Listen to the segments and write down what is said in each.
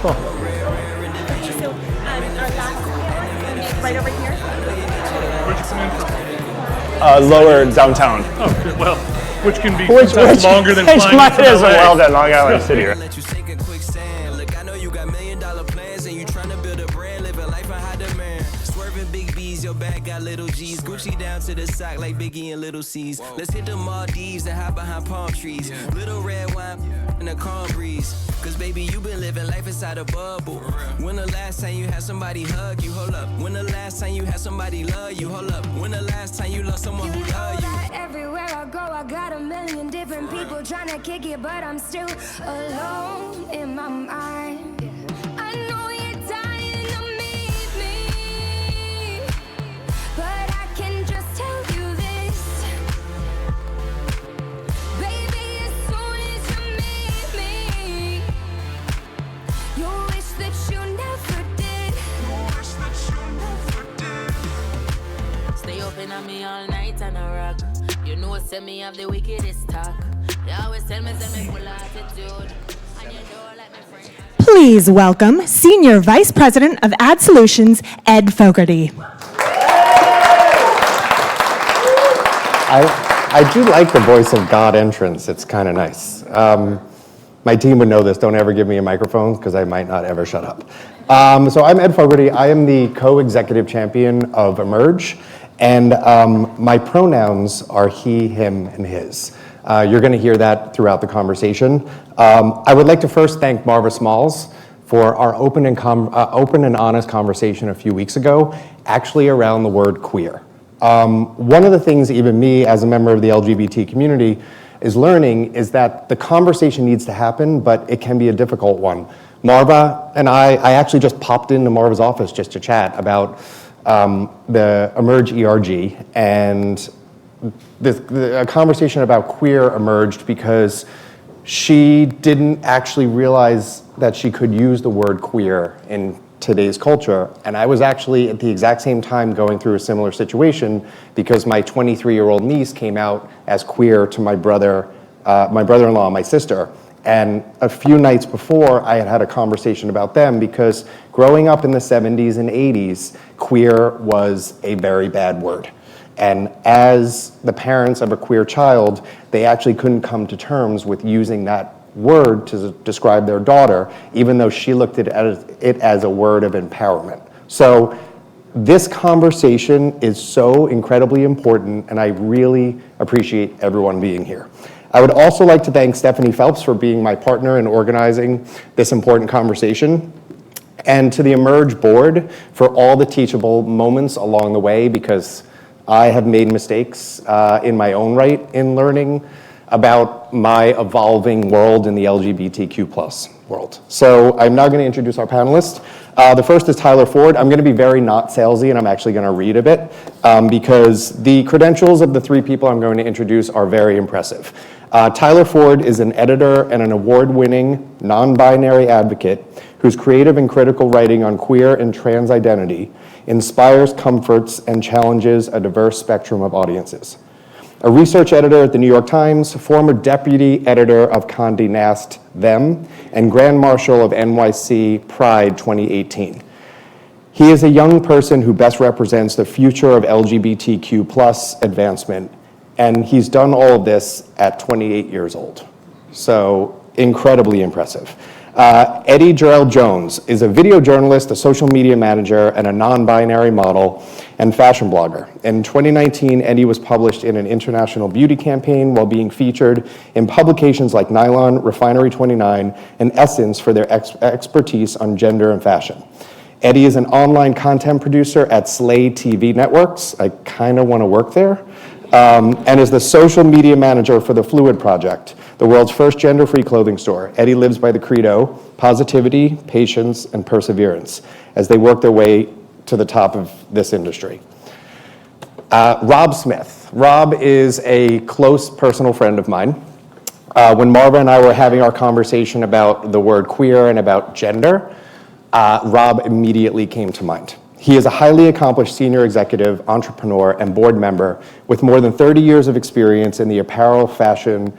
Cool. Okay, so our last right over here. Where'd you come in from? Lower downtown. Oh, good. Well, which can be Which sometimes longer than which flying might from as LA. well than Long Island City. Let you take a quick stand. Look, I know you got $1 million plans and you trying to build a brand, living life in high demand. Swerving big B's, your bag got little G's. Gucci down to the sock like Biggie and Little C's. Let's hit the Maldives and hide behind palm trees. Little red wine and a calm breeze. Cause baby, you been living life inside a bubble. When the last time you had somebody hug you? Hold up. When the last time you had somebody love you? Hold up. When the last time you loved someone who loved you? Everywhere I go, I got a million different people trying to kick it, but I'm still alone in my mind. I know you're dying to meet me, but I can just tell you this, baby, as soon as you meet me, you'll wish that you never did. Stay open on me all night and a rock. You know, send me have the wickedest talk. You always tell me, send me full attitude. And you know, like my friend. Please welcome Senior Vice President of Ad Solutions, Ed Fogerty. I do like the voice of God entrance. It's kind of nice. My team would know this. Don't ever give me a microphone because I might not ever shut up. So I'm Ed Fogerty. I am the co-executive champion of Emerge. And my pronouns are he, him, and his. You're going to hear that throughout the conversation. I would like to first thank Marva Smalls for our open and honest conversation a few weeks ago, actually around the word queer. One of the things even me as a member of the LGBT community is learning is that the conversation needs to happen, but it can be a difficult one. Marva and I actually just popped into Marva's office just to chat about the Emerge ERG, and a conversation about queer emerged because she didn't actually realize that she could use the word queer in today's culture. And I was actually at the exact same time going through a similar situation because my 23-year-old niece came out as queer to my brother-in-law, my sister. And a few nights before, I had had a conversation about them because growing up in the 70s and 80s, queer was a very bad word. And as the parents of a queer child, they actually couldn't come to terms with using that word to describe their daughter, even though she looked at it as a word of empowerment. So this conversation is so incredibly important, and I really appreciate everyone being here. I would also like to thank Stephanie Phelps for being my partner in organizing this important conversation, and to the Emerge board for all the teachable moments along the way, because I have made mistakes in my own right in learning about my evolving world in the LGBTQ+ world. So I'm now going to introduce our panelists. The first is Tyler Ford. I'm going to be very not salesy, and I'm actually going to read a bit because the credentials of the three people I'm going to introduce are very impressive. Tyler Ford is an editor and an award-winning non-binary advocate whose creative and critical writing on queer and trans identity inspires, comforts, and challenges a diverse spectrum of audiences. A research editor at the New York Times, former deputy editor of Condé Nast Them, and Grand Marshal of NYC Pride 2018. He is a young person who best represents the future of LGBTQ+ advancement, and he's done all of this at 28 years old. So incredibly impressive. Eddy Jarrell Jones is a video journalist, a social media manager, and a non-binary model and fashion blogger. In 2019, Eddy was published in an international beauty campaign while being featured in publications like Nylon, Refinery 29, and Essence for their expertise on gender and fashion. Eddy is an online content producer at Slay TV Networks. I kind of want to work there. And is the social media manager for the Phluid Project, the world's first gender-free clothing store. Eddy lives by the credo, positivity, patience, and perseverance, as they work their way to the top of this industry. Rob Smith. Rob is a close personal friend of mine. When Marva and I were having our conversation about the word queer and about gender, Rob immediately came to mind. He is a highly accomplished senior executive, entrepreneur, and board member with more than 30 years of experience in the apparel, fashion,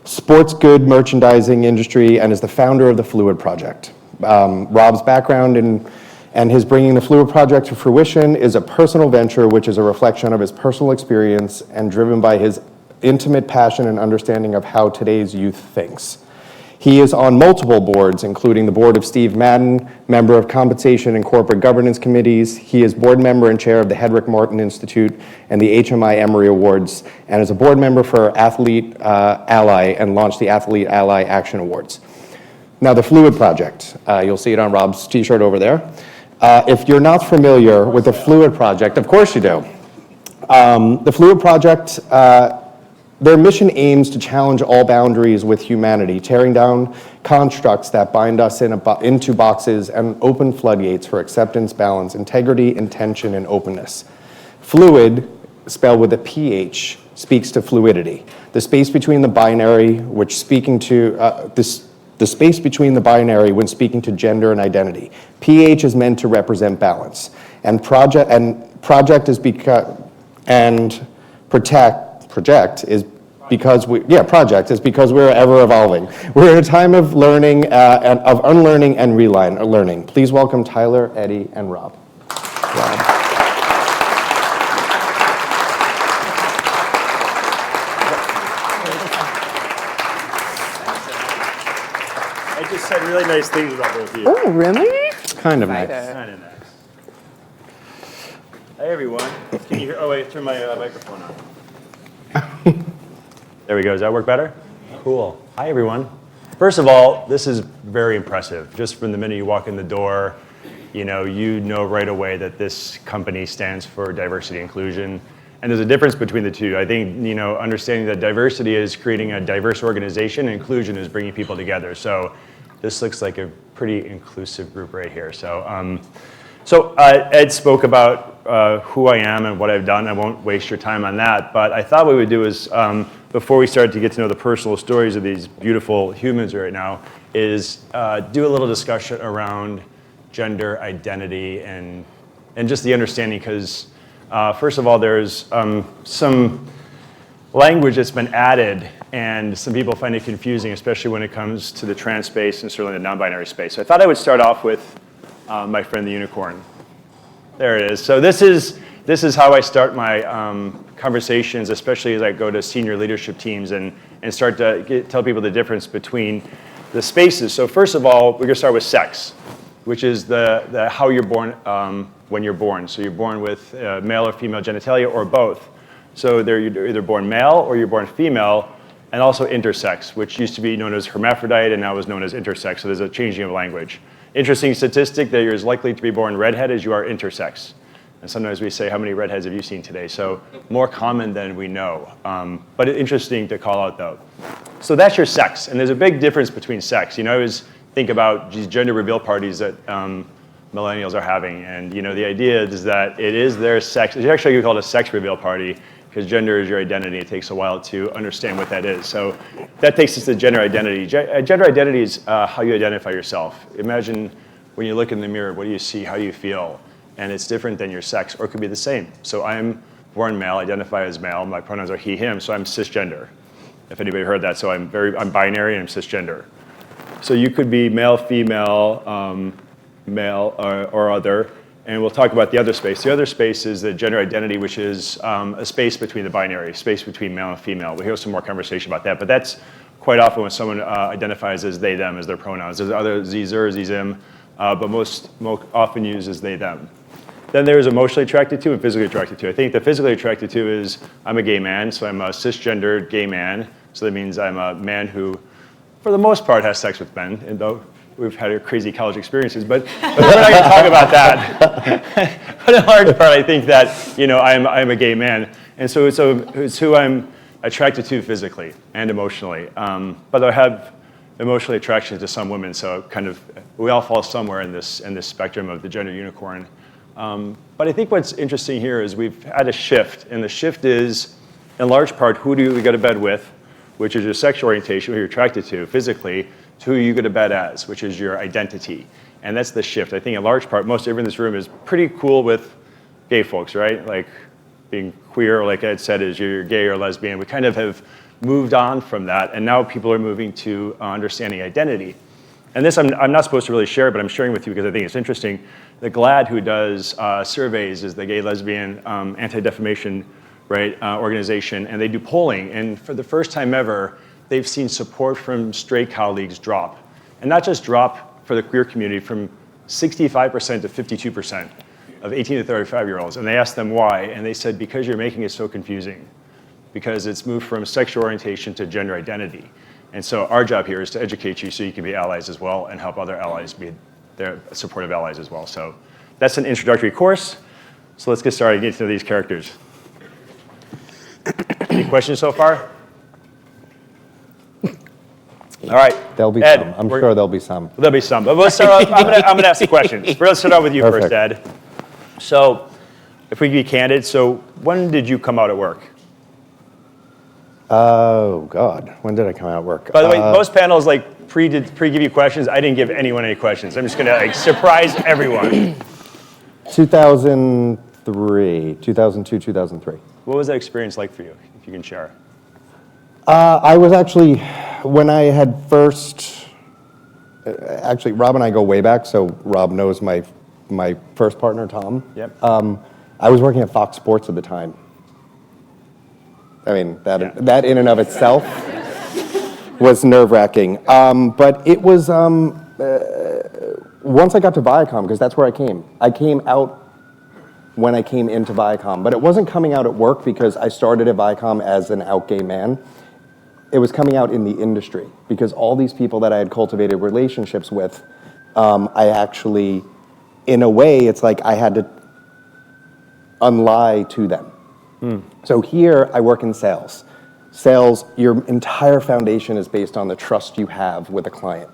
sports good merchandising industry, and is the founder of the Phluid Project. Rob's background and his bringing the Phluid Project to fruition is a personal venture which is a reflection of his personal experience and driven by his intimate passion and understanding of how today's youth thinks. He is on multiple boards, including the board of Steve Madden, member of Compensation and Corporate Governance Committees. He is board member and chair of the Hedrick Martin Institute and the HMI Emory Awards, and is a board member for Athlete Ally and launched the Athlete Ally Action Awards. Now, the Phluid Project, you'll see it on Rob's t-shirt over there. If you're not familiar with the Phluid Project, of course you do. The Phluid Project, their mission aims to challenge all boundaries with humanity, tearing down constructs that bind us into boxes and open floodgates for acceptance, balance, integrity, intention, and openness. Phluid, spelled with a PH, speaks to fluidity, the space between the binary, which speaking to the space between the binary when speaking to gender and identity. PH is meant to represent balance, and project is because project is because we're ever evolving. We're in a time of learning, and of unlearning and relearning. Please welcome Tyler, Eddy, and Rob. I just said really nice things about both of you. Oh, really? Kind of nice. Kind of nice. Hey, everyone. Can you hear? Oh, wait, turn my microphone on. There we go. Does that work better? Cool. Hi, everyone. First of all, this is very impressive. Just from the minute you walk in the door, you know right away that this company stands for diversity and inclusion. And there's a difference between the two. I think, understanding that diversity is creating a diverse organization, and inclusion is bringing people together. So this looks like a pretty inclusive group right here. So, Ed spoke about who I am and what I've done. I won't waste your time on that, but I thought what we would do is, before we start to get to know the personal stories of these beautiful humans right now, is do a little discussion around gender identity and just the understanding, because first of all, there's some language that's been added, and some people find it confusing, especially when it comes to the trans space and certainly the non-binary space. So I thought I would start off with my friend the unicorn. There it is. So this is how I start my conversations, especially as I go to senior leadership teams and start to tell people the difference between the spaces. So first of all, we're going to start with sex, which is the how you're born when you're born. So you're born with male or female genitalia or both. So you're either born male or you're born female, and also intersex, which used to be known as hermaphrodite and now is known as intersex. So there's a changing of language. Interesting statistic that you're as likely to be born redhead as you are intersex. And sometimes we say, how many redheads have you seen today? So more common than we know. But interesting to call out though. So that's your sex. And there's a big difference between sex. I always think about these gender reveal parties that millennials are having. And the idea is that it is their sex. It's actually called a sex reveal party, because gender is your identity. It takes a while to understand what that is. So that takes us to gender identity. Gender identity is how you identify yourself. Imagine when you look in the mirror, what do you see? How do you feel? And it's different than your sex, or it could be the same. So I'm born male, identify as male. My pronouns are he, him, so I'm cisgender. If anybody heard that, so I'm binary and I'm cisgender. So you could be male, female, male, or other. And we'll talk about the other space. The other space is the gender identity, which is a space between the binary, space between male and female. We'll hear some more conversation about that, but that's quite often when someone identifies as they, them as their pronouns. There's other zer, zim, but most often used as they, them. Then there's emotionally attracted to and physically attracted to. I think the physically attracted to is I'm a gay man, so I'm a cisgendered gay man. So that means I'm a man who, for the most part, has sex with men, and though we've had crazy college experiences, but we're not going to talk about that. But in large part, I think that I'm a gay man, and so it's who I'm attracted to physically and emotionally. But I have emotionally attraction to some women, so we all fall somewhere in this spectrum of the gender unicorn. But I think what's interesting here is we've had a shift, and the shift is, in large part, who do you go to bed with, which is your sexual orientation, who you're attracted to physically, to who you go to bed as, which is your identity. And that's the shift. I think in large part, most everyone in this room is pretty cool with gay folks, right? Like being queer, like Ed said, is you're gay or lesbian. We kind of have moved on from that, and now people are moving to understanding identity. and this I'm not supposed to really share, but I'm sharing with you because I think it's interesting. The GLAAD, who does surveys, is the Gay Lesbian Anti-Defamation organization, and they do polling. And for the first time ever, they've seen support from straight colleagues drop, and not just drop for the queer community from 65% to 52% of 18 to 35-year-olds. And they asked them why, and they said because you're making it so confusing, because it's moved from sexual orientation to gender identity. And so our job here is to educate you so you can be allies as well and help other allies be their supportive allies as well. So that's an introductory course. So let's get started and get to know these characters. Any questions so far? All right. There'll be Ed, some. I'm sure there'll be some. There'll be some. But let's start off, I'm gonna ask the questions. Let's start out with you first, Ed. So if we can be candid, so when did you come out at work? Oh, God. When did I come out at work? By the way, most panels pre-give you questions. I didn't give anyone any questions. I'm just gonna surprise everyone. 2002, 2003. What was that experience like for you, if you can share? I was actually, when I had first, actually Rob and I go way back, so Rob knows my first partner, Tom. Yep. I was working at Fox Sports at the time. I mean, that in and of itself was nerve-wracking. But it was, once I got to VIACOM, because that's where I came out when I came into VIACOM. But it wasn't coming out at work because I started at VIACOM as an out gay man. It was coming out in the industry because all these people that I had cultivated relationships with, I actually, in a way, it's like I had to unlie to them. So here I work in sales. Sales, your entire foundation is based on the trust you have with a client.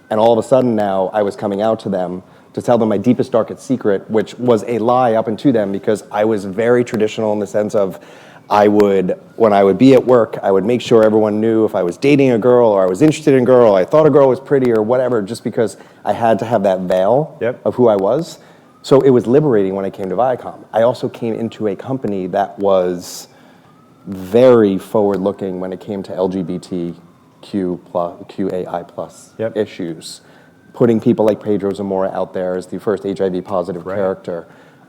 And all of a sudden now I was coming out to them to tell them my deepest, darkest secret, which was a lie up into them because I was very traditional in the sense of when I would be at work, I would make sure everyone knew if I was dating a girl or I was interested in a girl, or I thought a girl was pretty or whatever, just because I had to have that veil of who I was. So it was liberating when I came to Viacom. I also came into a company that was very forward-looking when it came to LGBTQ+, QAI+ issues, putting people like Pedro Zamora out there as the first HIV-positive character.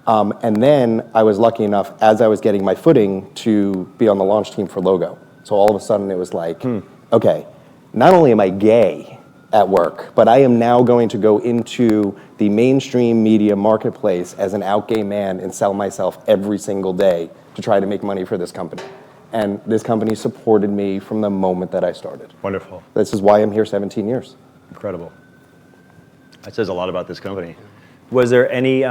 And then I was lucky enough, as I was getting my footing, to be on the launch team for Logo. So all of a sudden it was like, okay, not only am I gay at work, but I am now going to go into the mainstream media marketplace as an out gay man and sell myself every single day to try to make money for this company. And this company supported me from the moment that I started. Wonderful. This is why I'm here 17 years. Incredible. That says a lot about this company. Was there any,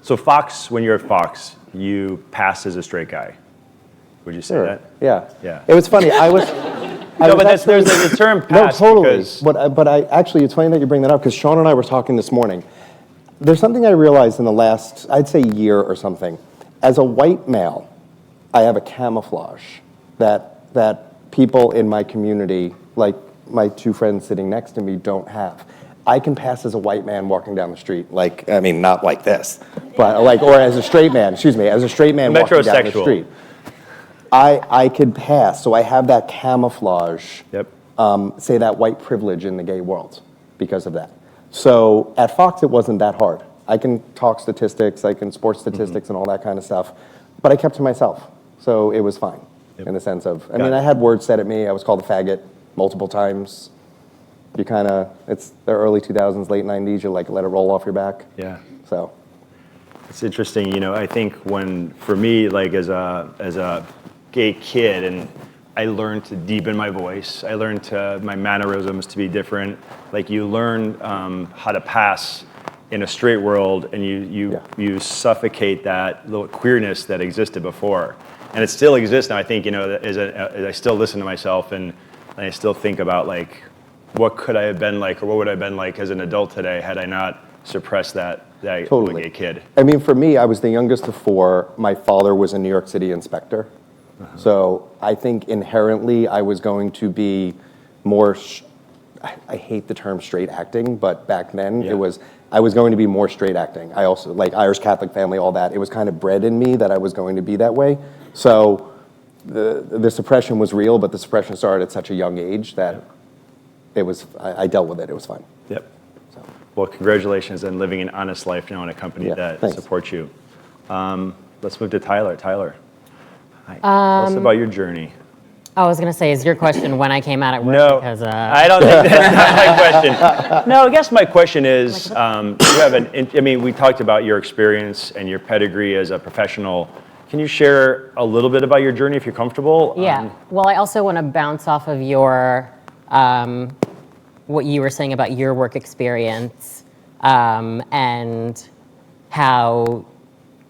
so Fox, when you're at Fox, you passed as a straight guy. Would you say that? Yeah. It was funny. There's a term passed. No, totally. But actually, it's funny that you bring that up because Sean and I were talking this morning. There's something I realized in the last, I'd say, year or something. As a white male, I have a camouflage that people in my community, like my two friends sitting next to me, don't have. I can pass as a white man walking down the street, not like this, but or as a straight man, walking down the street. I could pass, so I have that camouflage, say that white privilege in the gay world because of that. So at Fox, it wasn't that hard. I can talk statistics, I can sports statistics and all that kind of stuff, but I kept to myself, so it was fine in the sense of, I had words said at me, I was called a faggot multiple times. You it's the early 2000s, late 90s, you let it roll off your back. Yeah. So. It's interesting, I think for me, as a gay kid, and I learned to deepen my voice. I learned my mannerisms to be different. You learn how to pass in a straight world, and you suffocate that little queerness that existed before. And it still exists now. I think, as I still listen to myself and I still think about what could I have been like, or what would I have been like as an adult today had I not suppressed that Totally. gay kid. For me, I was the youngest of four. My father was a New York City inspector. So I think inherently I was going to be more, I hate the term straight acting, but back then I was going to be more straight acting. I also, Irish Catholic family, all that. It was kind of bred in me that I was going to be that way. So the suppression was real, but the suppression started at such a young age that I dealt with it. It was fine. Yep. Well, congratulations on living an honest life now in a company that thanks. supports you. Let's move to Tyler. Tyler, hi. Tell us about your journey. I was gonna say, is your question when I came out at work? No, Because, I don't think that's not my question. No, I guess my question is, you have I mean, we talked about your experience and your pedigree as a professional. Can you share a little bit about your journey if you're comfortable? Yeah. Well, I also want to bounce off of your what you were saying about your work experience and how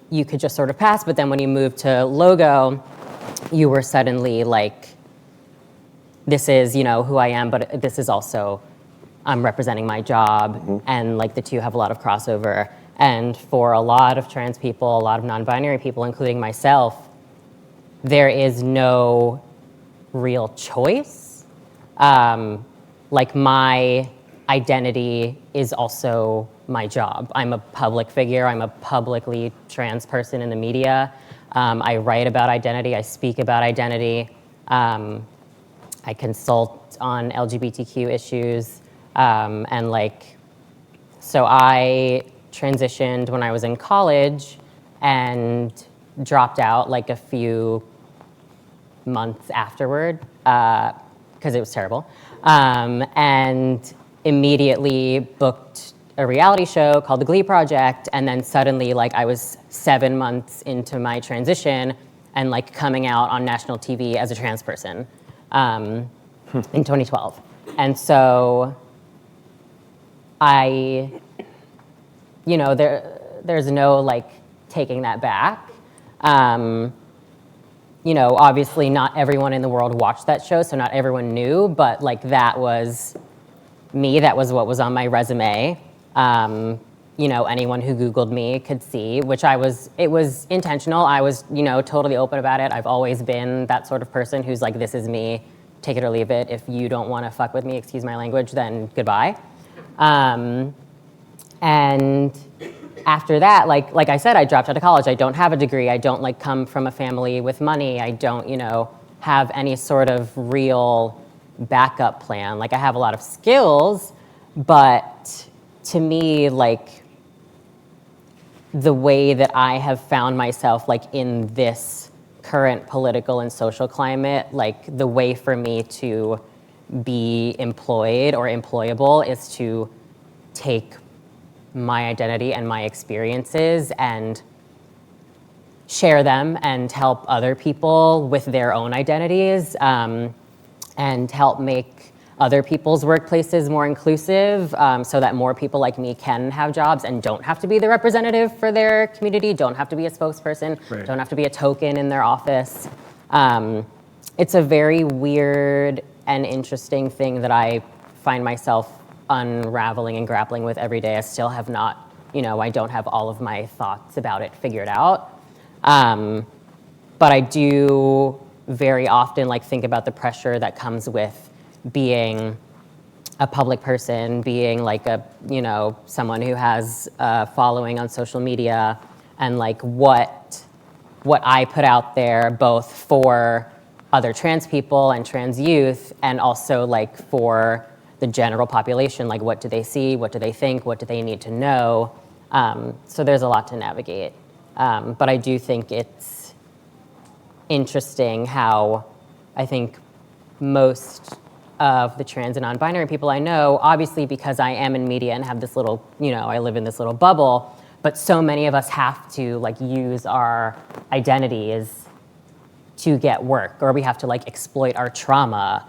you could just sort of pass, but then when you moved to Logo, you were suddenly like, this is, you know, who I am, but this is also, I'm representing my job, and like the two have a lot of crossover. And for a lot of trans people, a lot of non-binary people, including myself, there is no real choice. Like my identity is also my job. I'm a public figure. I'm a publicly trans person in the media. I write about identity. I speak about identity. I consult on LGBTQ issues. And like, so I transitioned when I was in college and dropped out like a few months afterward because it was terrible. And immediately booked a reality show called The Glee Project, and then suddenly like I was 7 months into my transition and like coming out on national TV as a trans person in 2012. And so you know, there's no like taking that back. You know, obviously not everyone in the world watched that show, so not everyone knew, but like that was me, that was what was on my resume. You know, anyone who Googled me could see, it was intentional. I was, you know, totally open about it. I've always been that sort of person who's like, this is me, take it or leave it. If you don't want to fuck with me, excuse my language, then goodbye. And after that, like I said, I dropped out of college. I don't have a degree. I don't like come from a family with money. I don't, you know, have any sort of real backup plan. Like I have a lot of skills, but to me, like the way that I have found myself like in this current political and social climate, like the way for me to be employed or employable is to take my identity and my experiences and share them and help other people with their own identities and help make other people's workplaces more inclusive so that more people like me can have jobs and don't have to be the representative for their community, don't have to be a spokesperson, Right. don't have to be a token in their office. It's a very weird and interesting thing that I find myself unraveling and grappling with every day. I still have not, you know, I don't have all of my thoughts about it figured out. But I do very often like think about the pressure that comes with being a public person, being like a, you know, someone who has a following on social media, and like what I put out there both for other trans people and trans youth, and also like for the general population, like what do they see, what do they think, what do they need to know? So there's a lot to navigate. But I do think it's interesting how I think most of the trans and non-binary people I know, obviously because I am in media and have this little, you know, I live in this little bubble, but so many of us have to like use our identities to get work, or we have to like exploit our trauma,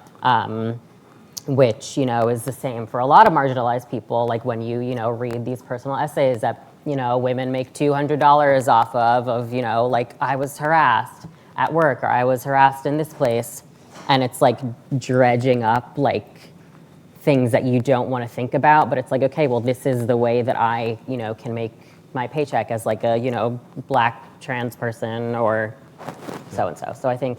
which, you know, is the same for a lot of marginalized people. Like when you know, read these personal essays that, you know, women make $200 off of, you know, like I was harassed at work or I was harassed in this place. And it's like dredging up like things that you don't want to think about, but it's like, okay, well, this is the way that I, you know, can make my paycheck as like a, you know, Black trans person or so-and-so. So I think,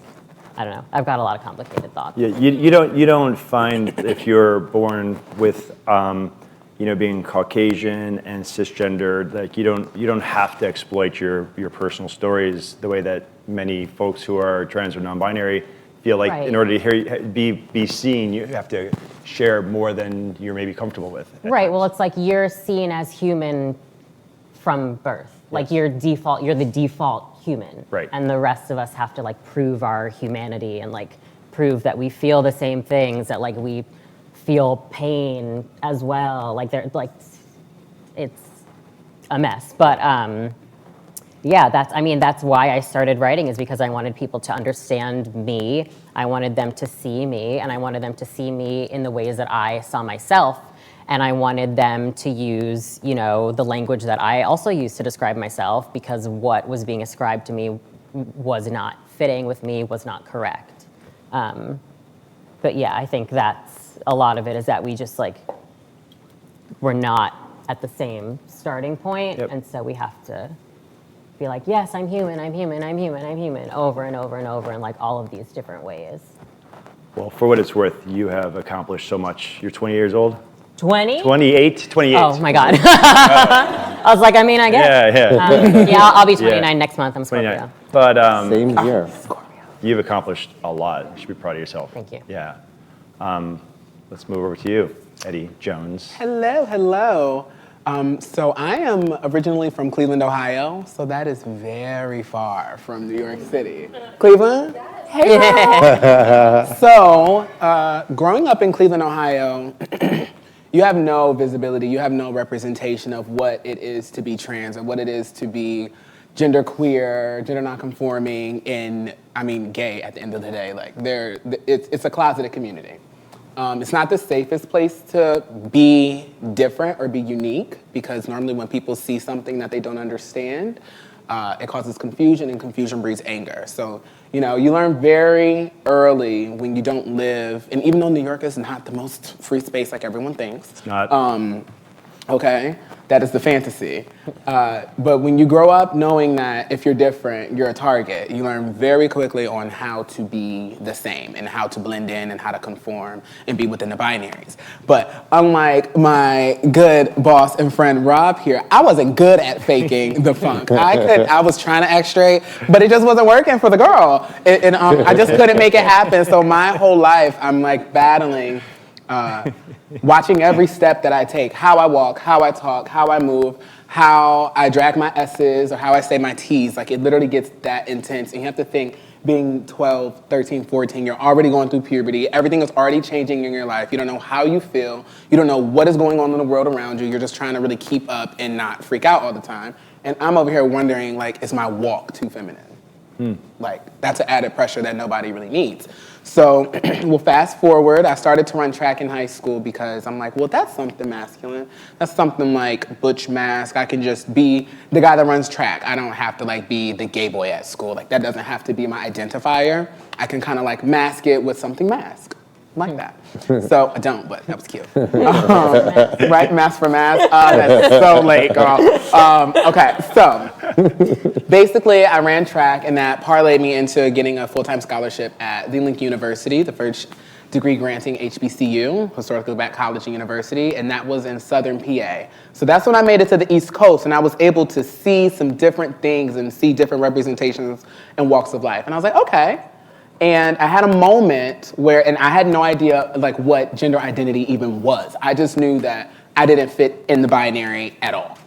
I don't know, I've got a lot of complicated thoughts. Yeah, you don't find if you're born with, you know, being Caucasian and cisgendered, like you don't have to exploit your personal stories the way that many folks who are trans or non-binary feel like Right. in order to be seen, you have to share more than you're maybe comfortable with. Right. Well, it's like you're seen as human from birth. Like you're the default human. Right. And the rest of us have to like prove our humanity and like prove that we feel the same things, that like we feel pain as well. Like they're like, it's a mess. But yeah, that's why I started writing, is because I wanted people to understand me. I wanted them to see me, and I wanted them to see me in the ways that I saw myself. And I wanted them to use, the language that I also used to describe myself, because what was being ascribed to me was not fitting with me, was not correct. But yeah, I think that's a lot of it, is that we just like, we're not at the same starting point. Yep. And so we have to be like, yes, I'm human, I'm human, I'm human, I'm human, over and over and over in like all of these different ways. Well, for what it's worth, you have accomplished so much. You're 20 years old? 20? 28. Oh my God. I was like, I guess. Yeah. I'll be 29 next month. I'm Scorpio. 29. But Same here. you've accomplished a lot. You should be proud of yourself. Thank you. Yeah. Let's move over to you, Eddy Jones. Hello. So I am originally from Cleveland, Ohio, so that is very far from New York City. Cleveland? Hey, girl. So, growing up in Cleveland, Ohio, you have no visibility, you have no representation of what it is to be trans, or what it is to be genderqueer, gender nonconforming, and gay at the end of the day. Like, it's a closeted community. It's not the safest place to be different or be unique, because normally when people see something that they don't understand, it causes confusion, and confusion breeds anger. So, you learn very early when you don't live, and even though New York is not the most free space like everyone thinks. It's not. Okay, that is the fantasy. But when you grow up knowing that if you're different, you're a target, you learn very quickly on how to be the same, and how to blend in, and how to conform and be within the binaries. But unlike my good boss and friend Rob here, I wasn't good at faking the funk. I was trying to act straight, but it just wasn't working for the girl. And I just couldn't make it happen. So my whole life, I'm like battling, watching every step that I take, how I walk, how I talk, how I move, how I drag my S's, or how I say my T's. Like, it literally gets that intense. And you have to think, being 12, 13, 14, you're already going through puberty. Everything is already changing in your life. You don't know how you feel. You don't know what is going on in the world around you. You're just trying to really keep up and not freak out all the time. And I'm over here wondering, like, is my walk too feminine? Like, that's an added pressure that nobody really needs. So, well, fast forward, I started to run track in high school, because I'm like, well, that's something masculine. That's something like butch mask. I can just be the guy that runs track. I don't have to like be the gay boy at school. Like, that doesn't have to be my identifier. I can kind of like mask it with something mask. Like that. So, I don't, but that was cute. Right, mask for mask. That's so late, girl. Okay, so basically I ran track, and that parlayed me into getting a full-time scholarship at the Lincoln University, the first degree granting HBCU, historically black college and university, and that was in southern PA. So that's when I made it to the East Coast, and I was able to see some different things and see different representations and walks of life. And I was like, okay. And I had a moment where, and I had no idea like what gender identity even was. I just knew that I didn't fit in the binary at all.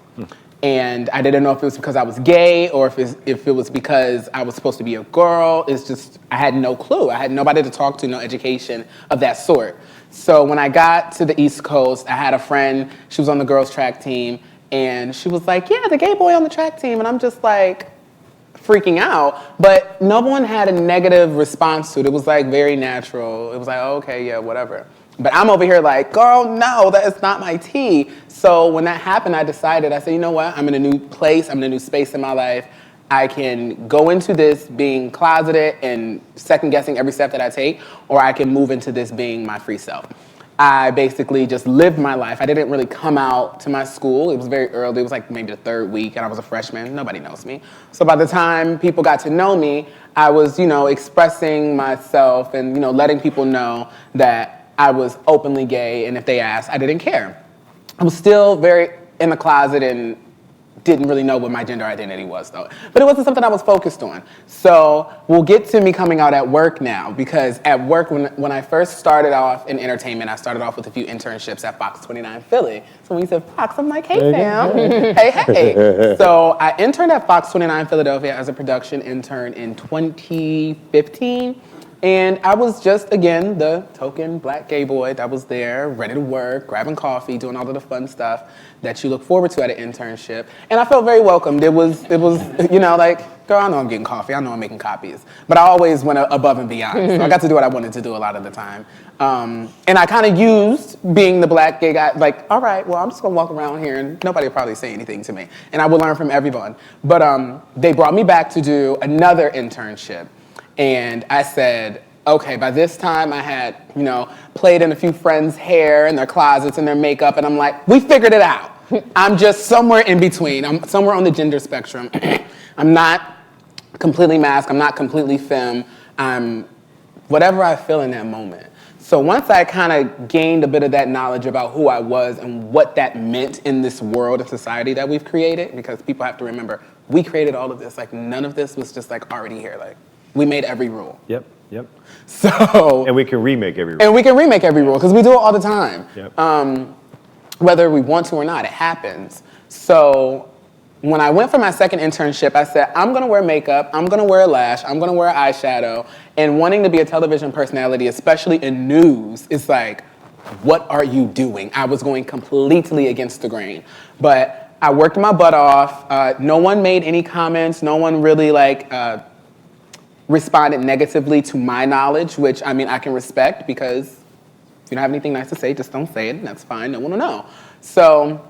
And I didn't know if it was because I was gay, or if it was because I was supposed to be a girl. It's just, I had no clue. I had nobody to talk to, no education of that sort. So when I got to the East Coast, I had a friend, she was on the girls' track team, and she was like, yeah, the gay boy on the track team. And I'm just like, freaking out, but no one had a negative response to it. It was like very natural. It was like, oh, okay, yeah, whatever. But I'm over here like, girl, no, that is not my tea. So when that happened, I decided, I said, you know what? I'm in a new place. I'm in a new space in my life. I can go into this being closeted and second guessing every step that I take, or I can move into this being my free self. I basically just lived my life. I didn't really come out to my school. It was very early. It was like maybe the third week, and I was a freshman. Nobody knows me. So by the time people got to know me, I was, expressing myself and, letting people know that I was openly gay, and if they asked, I didn't care. I was still very in the closet and didn't really know what my gender identity was, though. But it wasn't something I was focused on. So we'll get to me coming out at work now, because at work, when I first started off in entertainment, I started off with a few internships at Fox 29 Philly. So when you said Fox, I'm like, hey, fam. hey. So I interned at Fox 29 Philadelphia as a production intern in 2015. And I was just, again, the token black gay boy that was there, ready to work, grabbing coffee, doing all of the fun stuff that you look forward to at an internship. And I felt very welcomed. It was, you know, like, girl, I know I'm getting coffee. I know I'm making copies. But I always went above and beyond. So I got to do what I wanted to do a lot of the time. And I kind of used being the black gay guy, like, all right, well, I'm just going to walk around here and nobody will probably say anything to me. And I will learn from everyone. But they brought me back to do another internship. And I said, okay, by this time I had, you know, played in a few friends' hair and their closets and their makeup, and I'm like, we figured it out. I'm just somewhere in between. I'm somewhere on the gender spectrum. I'm not completely masked. I'm not completely femme. I'm whatever I feel in that moment. So once I kind of gained a bit of that knowledge about who I was and what that meant in this world and society that we've created, because people have to remember, we created all of this. Like, none of this was just like already here. Like, we made every rule. Yep. So. And we can remake every rule. And we can remake every rule, because we do it all the time. Yep. Whether we want to or not, it happens. So when I went for my second internship, I said, I'm gonna wear makeup, I'm gonna wear a lash, I'm gonna wear eyeshadow, and wanting to be a television personality, especially in news, is like, what are you doing? I was going completely against the grain. But I worked my butt off. No one made any comments. No one really responded negatively to my knowledge, which, I mean, I can respect, because if you don't have anything nice to say, just don't say it, and that's fine. No one will know. So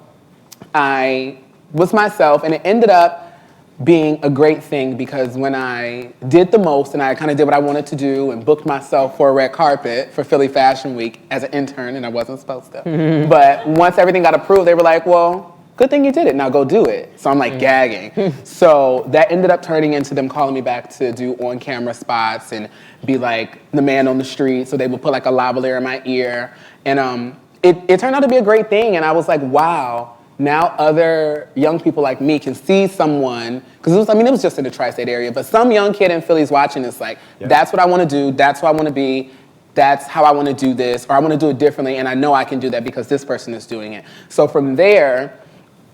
I was myself, and it ended up being a great thing, because when I did the most and I kind of did what I wanted to do and booked myself for a red carpet for Philly Fashion Week as an intern, and I wasn't supposed to. But once everything got approved, they were like, well, good thing you did it, now go do it. So I'm like gagging. So that ended up turning into them calling me back to do on-camera spots and be like the man on the street. So they would put like a lavalier in my ear. And it turned out to be a great thing. And I was like, wow, now other young people like me can see someone, because it was just in the tri-state area, but some young kid in Philly's watching this like, that's what I want to do, that's who I want to be, that's how I want to do this, or I want to do it differently, and I know I can do that because this person is doing it. So from there,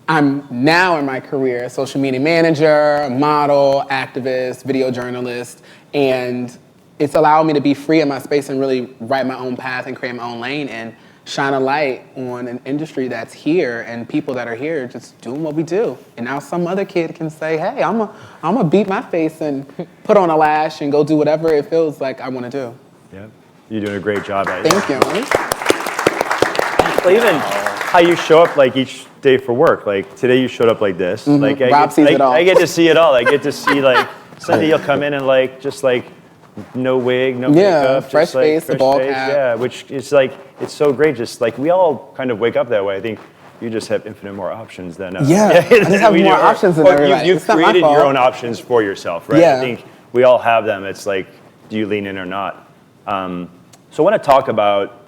I'm now in my career, social media manager, model, activist, video journalist, and it's allowed me to be free in my space and really write my own path and create my own lane and shine a light on an industry that's here and people that are here just doing what we do. And now some other kid can say, hey, I'm gonna beat my face and put on a lash and go do whatever it feels like I want to do. Yeah, you're doing a great job at it. Thank you. Well, even how you show up like each day for work. Like today you showed up like this. Like Rob sees it all. I get to see it all. I get to see like Sunday you'll come in and like just like no wig, no makeup, fresh just like face, fresh a ball face. cap. Yeah, which is like it's so great. Just like we all kind of wake up that way. I think you just have infinite more options than I just have more options than everybody. You've created your own options for yourself, right? Yeah. I think we all have them. It's like, do you lean in or not? So I want to talk about.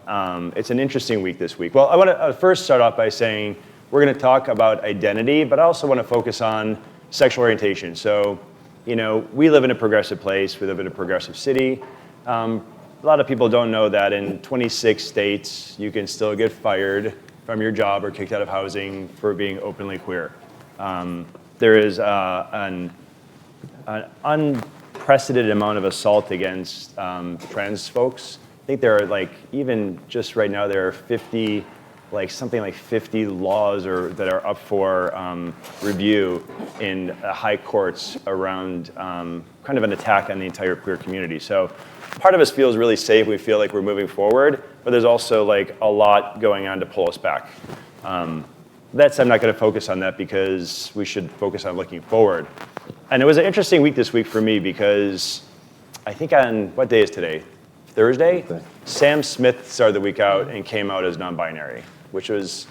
It's an interesting week this week. Well, I want to first start off by saying we're going to talk about identity, but I also want to focus on sexual orientation. So, you know, we live in a progressive place. We live in a progressive city. A lot of people don't know that in 26 states, you can still get fired from your job or kicked out of housing for being openly queer. There is an unprecedented amount of assault against trans folks. I think there are like, even just right now, there are 50 laws that are up for review in high courts around kind of an attack on the entire queer community. So part of us feels really safe. We feel like we're moving forward, but there's also like a lot going on to pull us back. I'm not going to focus on that because we should focus on looking forward. And it was an interesting week this week for me because I think on, what day is today? Thursday? Sam Smith started the week out and came out as non-binary, which was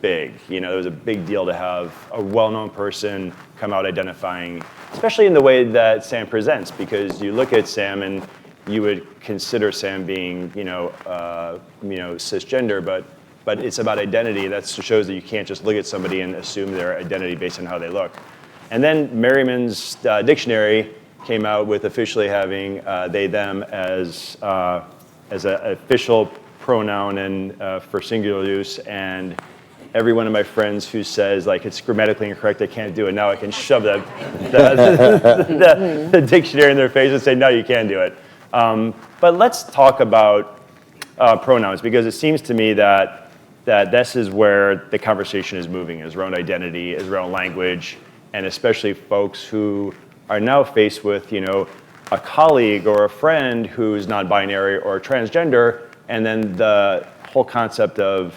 big. You know, it was a big deal to have a well-known person come out identifying, especially in the way that Sam presents, because you look at Sam and you would consider Sam being, cisgender, but but it's about identity. That shows that you can't just look at somebody and assume their identity based on how they look. And then Merriman's dictionary came out with officially having they, them as an official pronoun and for singular use. And every one of my friends who says like it's grammatically incorrect, I can't do it, now I can shove the dictionary in their face and say, no, you can do it. But let's talk about pronouns, because it seems to me that this is where the conversation is moving, is around identity, is around language, and especially folks who are now faced with, a colleague or a friend who's non-binary or transgender, and then the whole concept of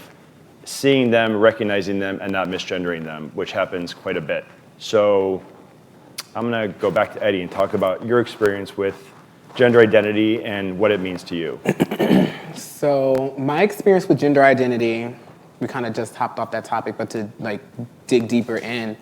seeing them, recognizing them, and not misgendering them, which happens quite a bit. So I'm gonna go back to Eddy and talk about your experience with gender identity and what it means to you. So my experience with gender identity, we kind of just hopped off that topic, but to like dig deeper in,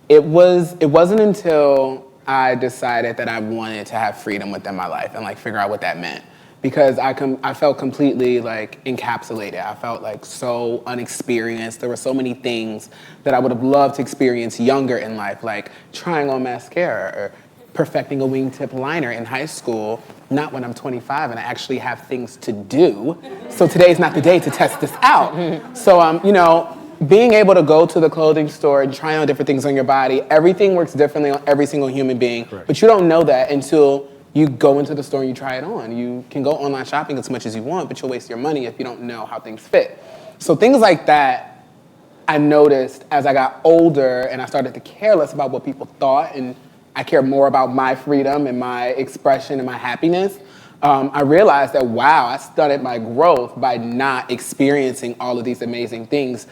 it wasn't until I decided that I wanted to have freedom within my life and like figure out what that meant. Because I felt completely like encapsulated. I felt like so unexperienced. There were so many things that I would have loved to experience younger in life, like trying on mascara or perfecting a wingtip liner in high school, not when I'm 25 and I actually have things to do. So today's not the day to test this out. So, being able to go to the clothing store and try on different things on your body, everything works differently on every single human being. Correct. But you don't know that until you go into the store and you try it on. You can go online shopping as much as you want, but you'll waste your money if you don't know how things fit. So things like that, I noticed as I got older and I started to care less about what people thought, and I care more about my freedom and my expression and my happiness. I realized that, wow, I started my growth by not experiencing all of these amazing things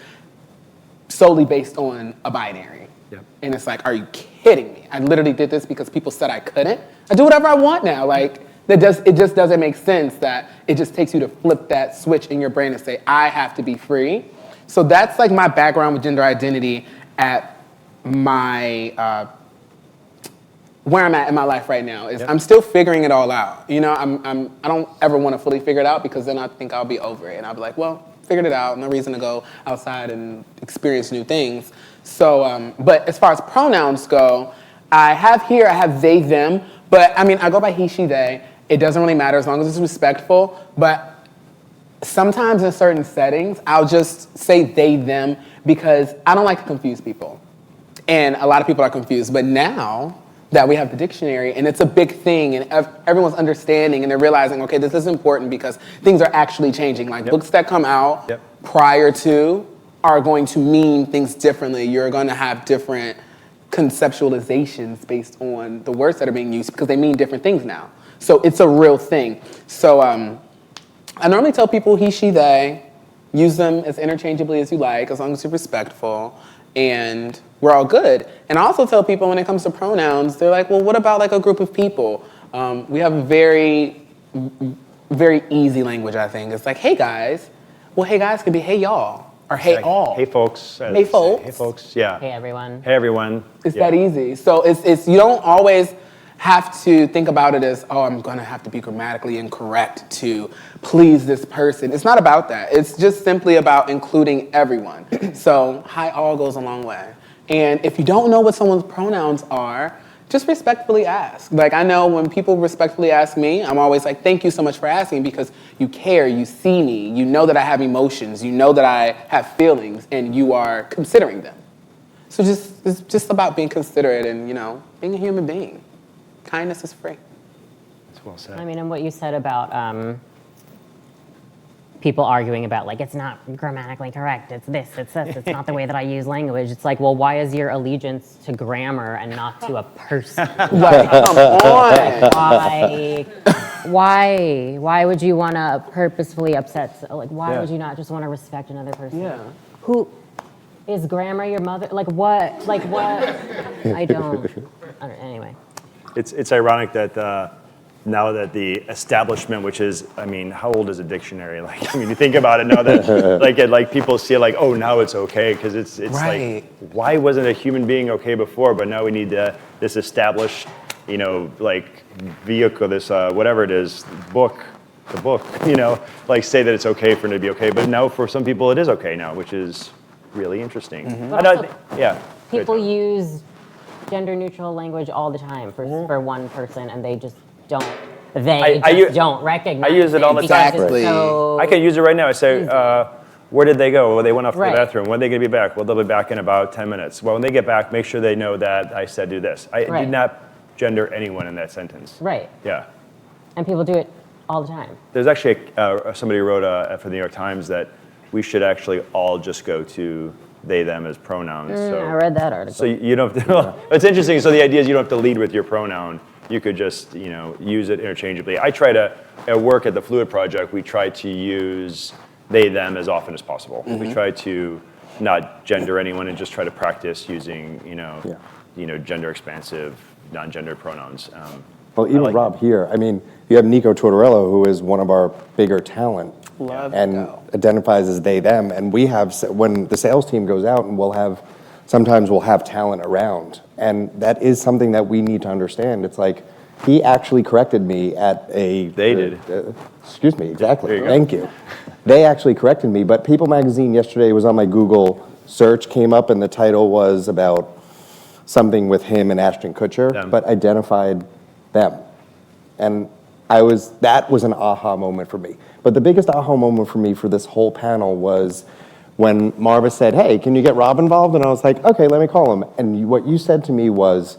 solely based on a binary. Yep. And it's like, are you kidding me? I literally did this because people said I couldn't. I do whatever I want now. Like, it just doesn't make sense that it just takes you to flip that switch in your brain and say, I have to be free. So that's like my background with gender identity at my, where I'm at in my life right now is I'm still figuring it all out. I don't ever want to fully figure it out because then I think I'll be over it. And I'll be like, well, figured it out, no reason to go outside and experience new things. So, but as far as pronouns go, I have they, them, but I go by he, she, they. It doesn't really matter as long as it's respectful, but sometimes in certain settings, I'll just say they, them, because I don't like to confuse people. And a lot of people are confused, but now that we have the dictionary and it's a big thing and everyone's understanding and they're realizing, okay, this is important because things are actually changing. Like books that come out prior to are going to mean things differently. You're going to have different conceptualizations based on the words that are being used because they mean different things now. So it's a real thing. So I normally tell people he, she, they, use them as interchangeably as you like, as long as you're respectful, and we're all good. And I also tell people when it comes to pronouns, they're like, well, what about like a group of people? We have a very, very easy language, I think. It's like, hey guys. Well, hey guys could be hey y'all, or hey like, all. Hey folks. Hey folks. Hey folks, yeah. Hey everyone. Hey everyone. It's that easy. So it's you don't always have to think about it as, oh, I'm gonna have to be grammatically incorrect to please this person. It's not about that. It's just simply about including everyone. So hi all goes a long way. And if you don't know what someone's pronouns are, just respectfully ask. Like I know when people respectfully ask me, I'm always like, thank you so much for asking because you care, you see me, you know that I have emotions, you know that I have feelings, and you are considering them. So it's just about being considerate and, being a human being. Kindness is free. That's well said. And what you said about people arguing about, like, it's not grammatically correct, it's this, it's this, it's not the way that I use language. It's like, well, why is your allegiance to grammar and not to a person? Like, come on. Why would you want to purposefully upset, like, why would you not just want to respect another person? Yeah. Who, is grammar your mother? Like what? I don't, anyway. It's ironic that now that the establishment, which is, how old is a dictionary? Like, you think about it now that, like people see it like, oh, now it's okay, because it's right. Like, why wasn't a human being okay before? But now we need this established, like vehicle, this whatever it is, book the book, like say that it's okay for it to be okay. But now for some people it is okay now, which is really interesting. But also, Yeah. people use gender neutral language all the time for one person, and they just don't. Don't recognize. I use it all the time. Exactly. I could use it right now. I say, where did they go? Well, they went off to the Right. bathroom. When are they going to be back? Well, they'll be back in about 10 minutes. Well, when they get back, make sure they know that I said do this. I Right. did not gender anyone in that sentence. Right. Yeah. And people do it all the time. There's actually, somebody wrote for the New York Times that we should actually all just go to they, them as pronouns. I read that article. So you don't have to, well, it's interesting. So the idea is you don't have to lead with your pronoun. You could just, use it interchangeably. I try to, at work at the Phluid Project, we try to use they, them as often as possible. We try to not gender anyone and just try to practice using, gender expansive, non-gender pronouns. Well, even like Rob here, I mean, you have Nico Tortorello, who is one of our bigger talent, and identifies as they, them. And we have, when the sales team goes out, and sometimes we'll have talent around. And that is something that we need to understand. It's like, he actually corrected me at a... They did. Excuse me, exactly. There you go. Thank you. They actually corrected me, but People Magazine yesterday was on my Google search, came up, and the title was about something with him and Ashton Kutcher, Them. but identified them. And that was an aha moment for me. But the biggest aha moment for me for this whole panel was when Marva said, hey, can you get Rob involved? And I was like, okay, let me call him. And what you said to me was,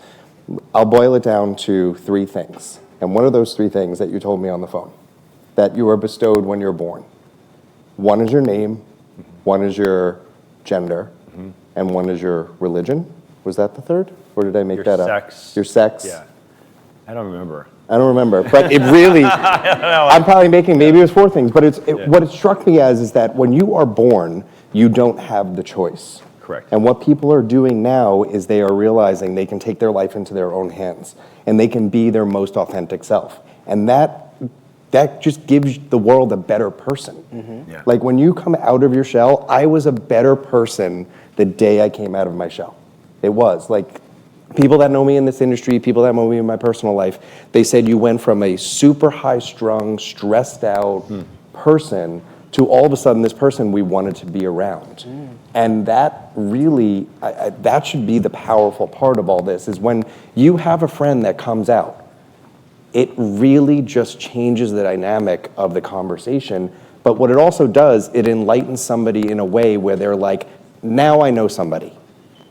I'll boil it down to 3 things. And what are those 3 things that you told me on the phone that you were bestowed when you're born? 1 is your name, 1 is your gender, and 1 is your religion. Was that the 3rd? Or did I make that up? Your sex. Yeah. I don't remember. I don't remember, but it really, I'm probably making, maybe it was 4 things, but what it struck me as is that when you are born, you don't have the choice. Correct. And what people are doing now is they are realizing they can take their life into their own hands, and they can be their most authentic self. And that just gives the world a better person. Yeah. Like when you come out of your shell, I was a better person the day I came out of my shell. It was like, people that know me in this industry, people that know me in my personal life, they said you went from a super high-strung, stressed-out person to all of a sudden this person we wanted to be around. And that really, that should be the powerful part of all this, is when you have a friend that comes out, it really just changes the dynamic of the conversation. But what it also does, it enlightens somebody in a way where they're like, now I know somebody.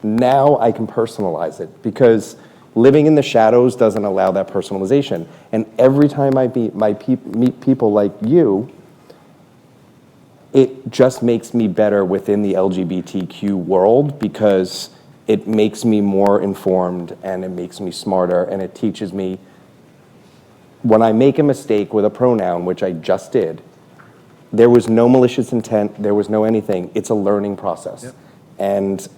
Now I can personalize it, because living in the shadows doesn't allow that personalization. And every time I meet people like you, it just makes me better within the LGBTQ world, because it makes me more informed and it makes me smarter, and it teaches me when I make a mistake with a pronoun, which I just did, there was no malicious intent, there was no anything. It's a learning process. Yep. And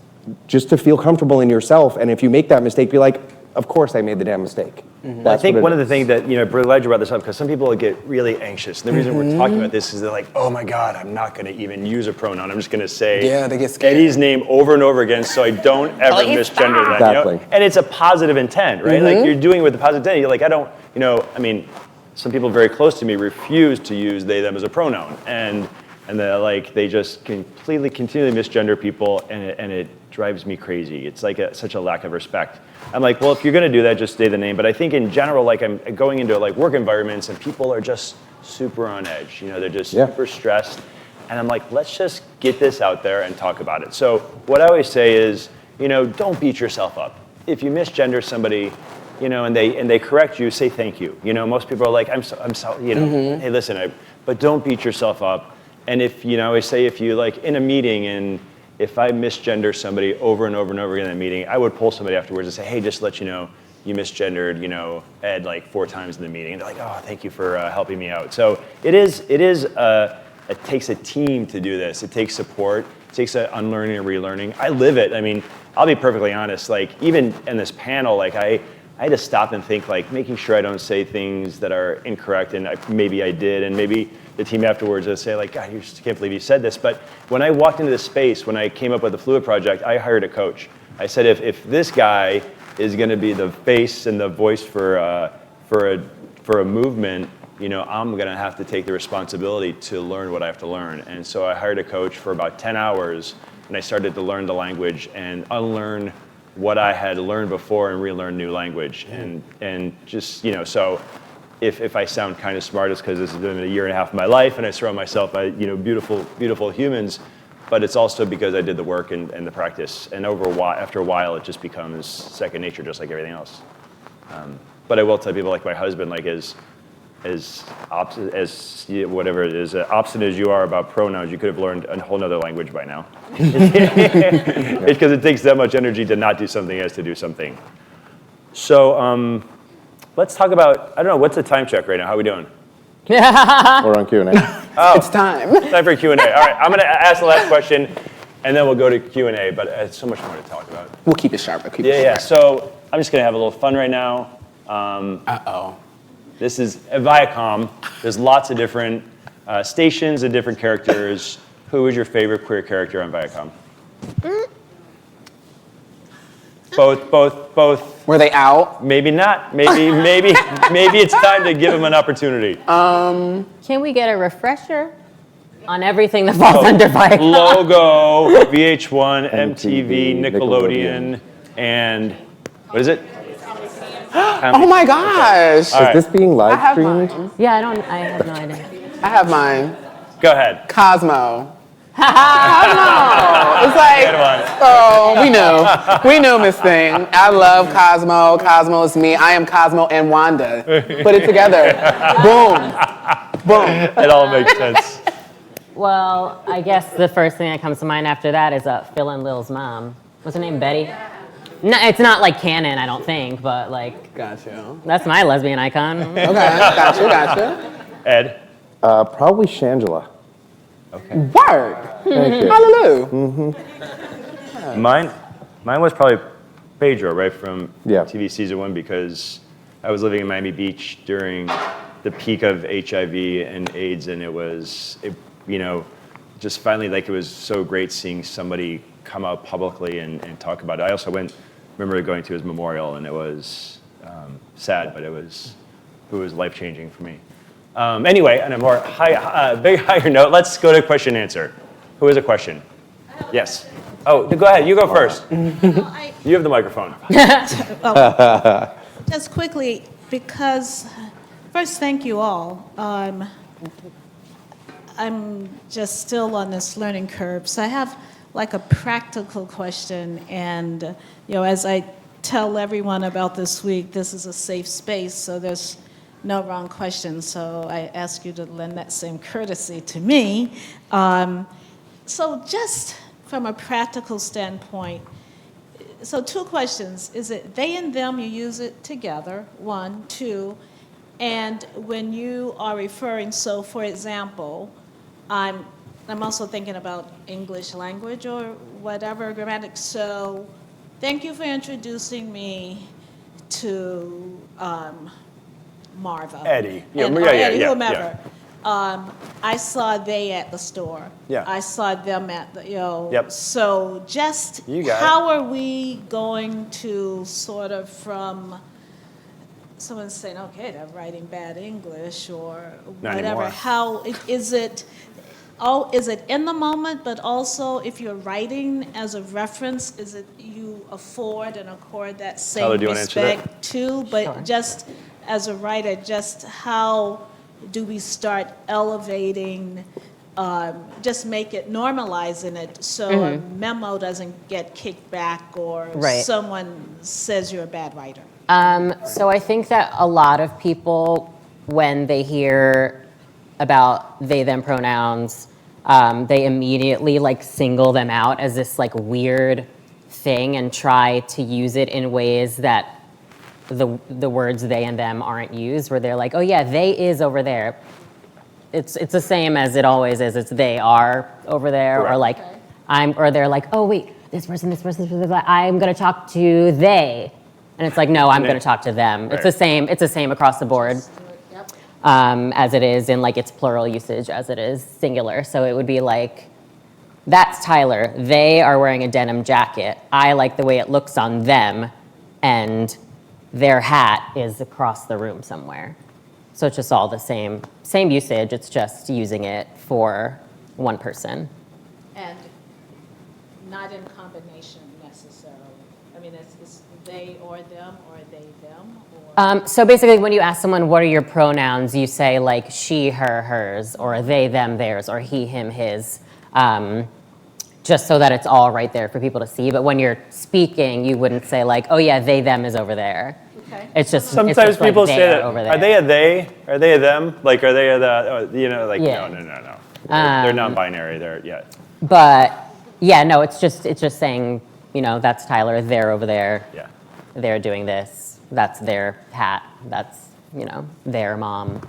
just to feel comfortable in yourself, and if you make that mistake, be like, of course I made the damn mistake. I think one of the things that, glad you brought this up, because some people get really anxious. And the reason we're talking about this is they're like, oh my God, I'm not going to even use a pronoun. I'm just going to say they get scared. Eddy's name over and over again so I don't ever misgender that. Exactly. And it's a positive intent, right? Like you're doing it with the positive intent. You're like, some people very close to me refuse to use they, them as a pronoun. And they're like, they just continually misgender people, and it drives me crazy. It's like such a lack of respect. I'm like, well, if you're gonna do that, just say the name. But I think in general, like I'm going into like work environments and people are just super on edge. They're just super stressed. And I'm like, let's just get this out there and talk about it. So what I always say is, don't beat yourself up. If you misgender somebody, and they correct you, say thank you. Most people are like, I'm sorry, hey, listen, but don't beat yourself up. And if, I always say, if you like in a meeting, and if I misgender somebody over and over and over again in a meeting, I would pull somebody afterwards and say, hey, just to let you know, you misgendered, Ed like 4 times in the meeting. And they're like, oh, thank you for helping me out. So it takes a team to do this. It takes support. It takes an unlearning and relearning. I live it. I mean, I'll be perfectly honest. Like even in this panel, like I had to stop and think, like making sure I don't say things that are incorrect, and maybe I did, and maybe the team afterwards would say like, God, you just can't believe you said this. But when I walked into this space, when I came up with the Phluid Project, I hired a coach. I said, if this guy is going to be the face and the voice for a movement, I'm going to have to take the responsibility to learn what I have to learn. And so I hired a coach for about 10 hours, and I started to learn the language and unlearn what I had learned before and relearn new language. And just, so if I sound kind of smart, it's because this has been a year and a half of my life, and I surround myself by, beautiful, beautiful humans. But it's also because I did the work and the practice. And after a while, it just becomes second nature, just like everything else. But I will tell people, like my husband, like as whatever it is, obstinate as you are about pronouns, you could have learned a whole nother language by now. It's because it takes that much energy to not do something as to do something. So let's talk about, I don't know, what's the time check right now? How are we doing? We're on Q&A. Oh, It's time. time for Q&A. All right, I'm going to ask the last question, and then we'll go to Q&A, but it's so much more to talk about. We'll keep it sharp. Yeah. So I'm just going to have a little fun right now. Uh-oh. This is VIACOM. There's lots of different stations and different characters. Who is your favorite queer character on VIACOM? Both. Were they out? Maybe not. Maybe it's time to give them an opportunity. Can we get a refresher on everything that falls under VIACOM? Logo, VH1, MTV, Nickelodeon, and what is it? Oh my gosh. All right. Is this being live have streamed? mine. Yeah, I have no idea. I have mine. Go ahead. Cosmo. Cosmo. It's like, Good one. we knew Miss Thing. I love Cosmo. Cosmo is me. I am Cosmo and Wanda. Put it together. Boom. It all makes sense. Well, I guess the first thing that comes to mind after that is Phil and Lil's mom. What's her name, Betty? No, it's not like canon, I don't think, but like, Got you. that's my lesbian icon. Okay, got you. Ed? Probably Shangela. Okay. Word. Thank you. Hallelujah. Mine was probably Pedro, right, from Yeah. TV season 1, because I was living in Miami Beach during the peak of HIV and AIDS, and it was, just finally, like, it was so great seeing somebody come out publicly and talk about it. I also remember going to his memorial, and it was sad, but it was life-changing for me. Anyway, on a more higher note, let's go to question and answer. Who has a question? Yes. Oh, go ahead. You go first. You have the microphone. Just quickly, because first, thank you all. I'm just still on this learning curve, so I have like a practical question, and as I tell everyone about this week, this is a safe space, so there's no wrong questions. So I ask you to lend that same courtesy to me. So just from a practical standpoint, so 2 questions. Is it they and them, you use it together, 1, 2, and when you are referring, so for example, I'm also thinking about English language or whatever, grammatics. So thank you for introducing me to Marva. Eddie. Eddie, whomever. I saw they at the store. Yeah. I saw them at the, Yep. So just You got how are we going to sort of from someone's saying, okay, they're writing bad English or Not whatever. anymore. How is it? Oh, is it in the moment, but also if you're writing as a reference, is it you afford and accord that same Tyler, do you wanna answer that? respect too? But Sure. just as a writer, just how do we start elevating, just make it, normalizing it so a memo doesn't get kicked back or Right. someone says you're a bad writer? So I think that a lot of people, when they hear about they, them pronouns, they immediately like single them out as this like weird thing and try to use it in ways that the words they and them aren't used, where they're like, oh yeah, they is over there. It's the same as it always is. It's they are over there, or like or they're like, oh wait, this person, I'm gonna talk to they. And it's like, no, I'm gonna talk to them. Right. It's the same across the board. As it is in like its plural usage as it is singular. So it would be like, that's Tyler. They are wearing a denim jacket. I like the way it looks on them, and their hat is across the room somewhere. So it's just all the same usage, it's just using it for one person. And not in combination necessarily. I mean, it's they or them, or they, them, or? So basically, when you ask someone, what are your pronouns, you say like she, her, hers, or they, them, theirs, or he, him, his, just so that it's all right there for people to see. But when you're speaking, you wouldn't say like, oh yeah, they, them is over there. Okay. It's just Sometimes it's just people like say they that. over there. Are they a they? Are they a them? Like, are they a the? Like, Yeah. no. They're non-binary. But yeah, no, it's just saying, that's Tyler, they're over there. Yeah. They're doing this. That's their hat. That's, their mom.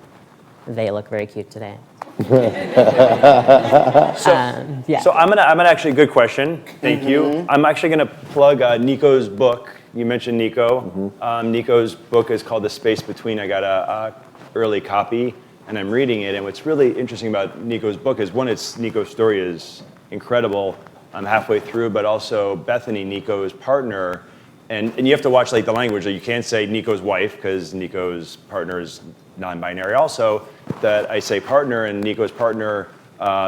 They look very cute today. So I'm gonna actually, good question. Thank you. I'm actually gonna plug Nico's book. You mentioned Nico. Nico's book is called The Space Between. I got a early copy, and I'm reading it. And what's really interesting about Nico's book is, one, Nico's story is incredible. I'm halfway through, but also Bethany, Nico's partner, and you have to watch like the language. You can't say Nico's wife because Nico's partner is non-binary. Also, that I say partner, and Nico's partner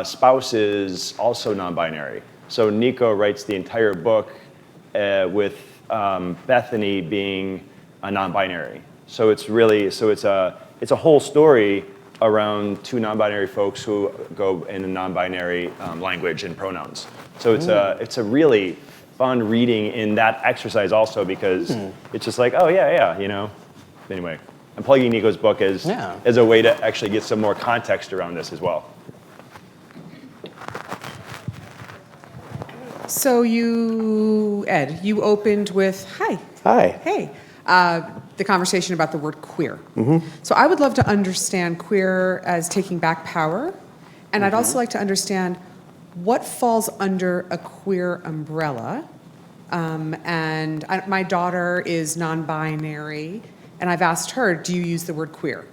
spouse is also non-binary. So Nico writes the entire book with Bethany being a non-binary. So it's a whole story around two non-binary folks who go in a non-binary language and pronouns. So it's a really fun reading in that exercise also, because it's just like, oh yeah. Anyway, I'm plugging Nico's book as a way to actually get some more context around this as well. So Ed, you opened with, hi. Hey. The conversation about the word queer. So I would love to understand queer as taking back power, and I'd also like to understand what falls under a queer umbrella. My daughter is non-binary, and I've asked her, do you use the word queer?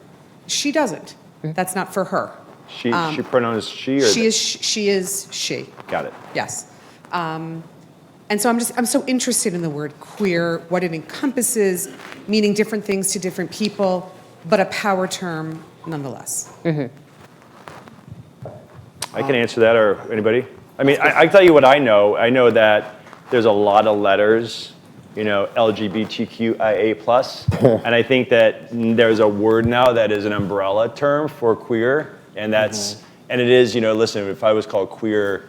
She doesn't. That's not for her. She pronouns she, or She is she. Got it. Yes. And so I'm so interested in the word queer, what it encompasses, meaning different things to different people, but a power term nonetheless. I can answer that, or anybody. I mean, I tell you what I know. I know that there's a lot of letters, LGBTQIA+, and I think that there's a word now that is an umbrella term for queer, and and it is, listen, if I was called queer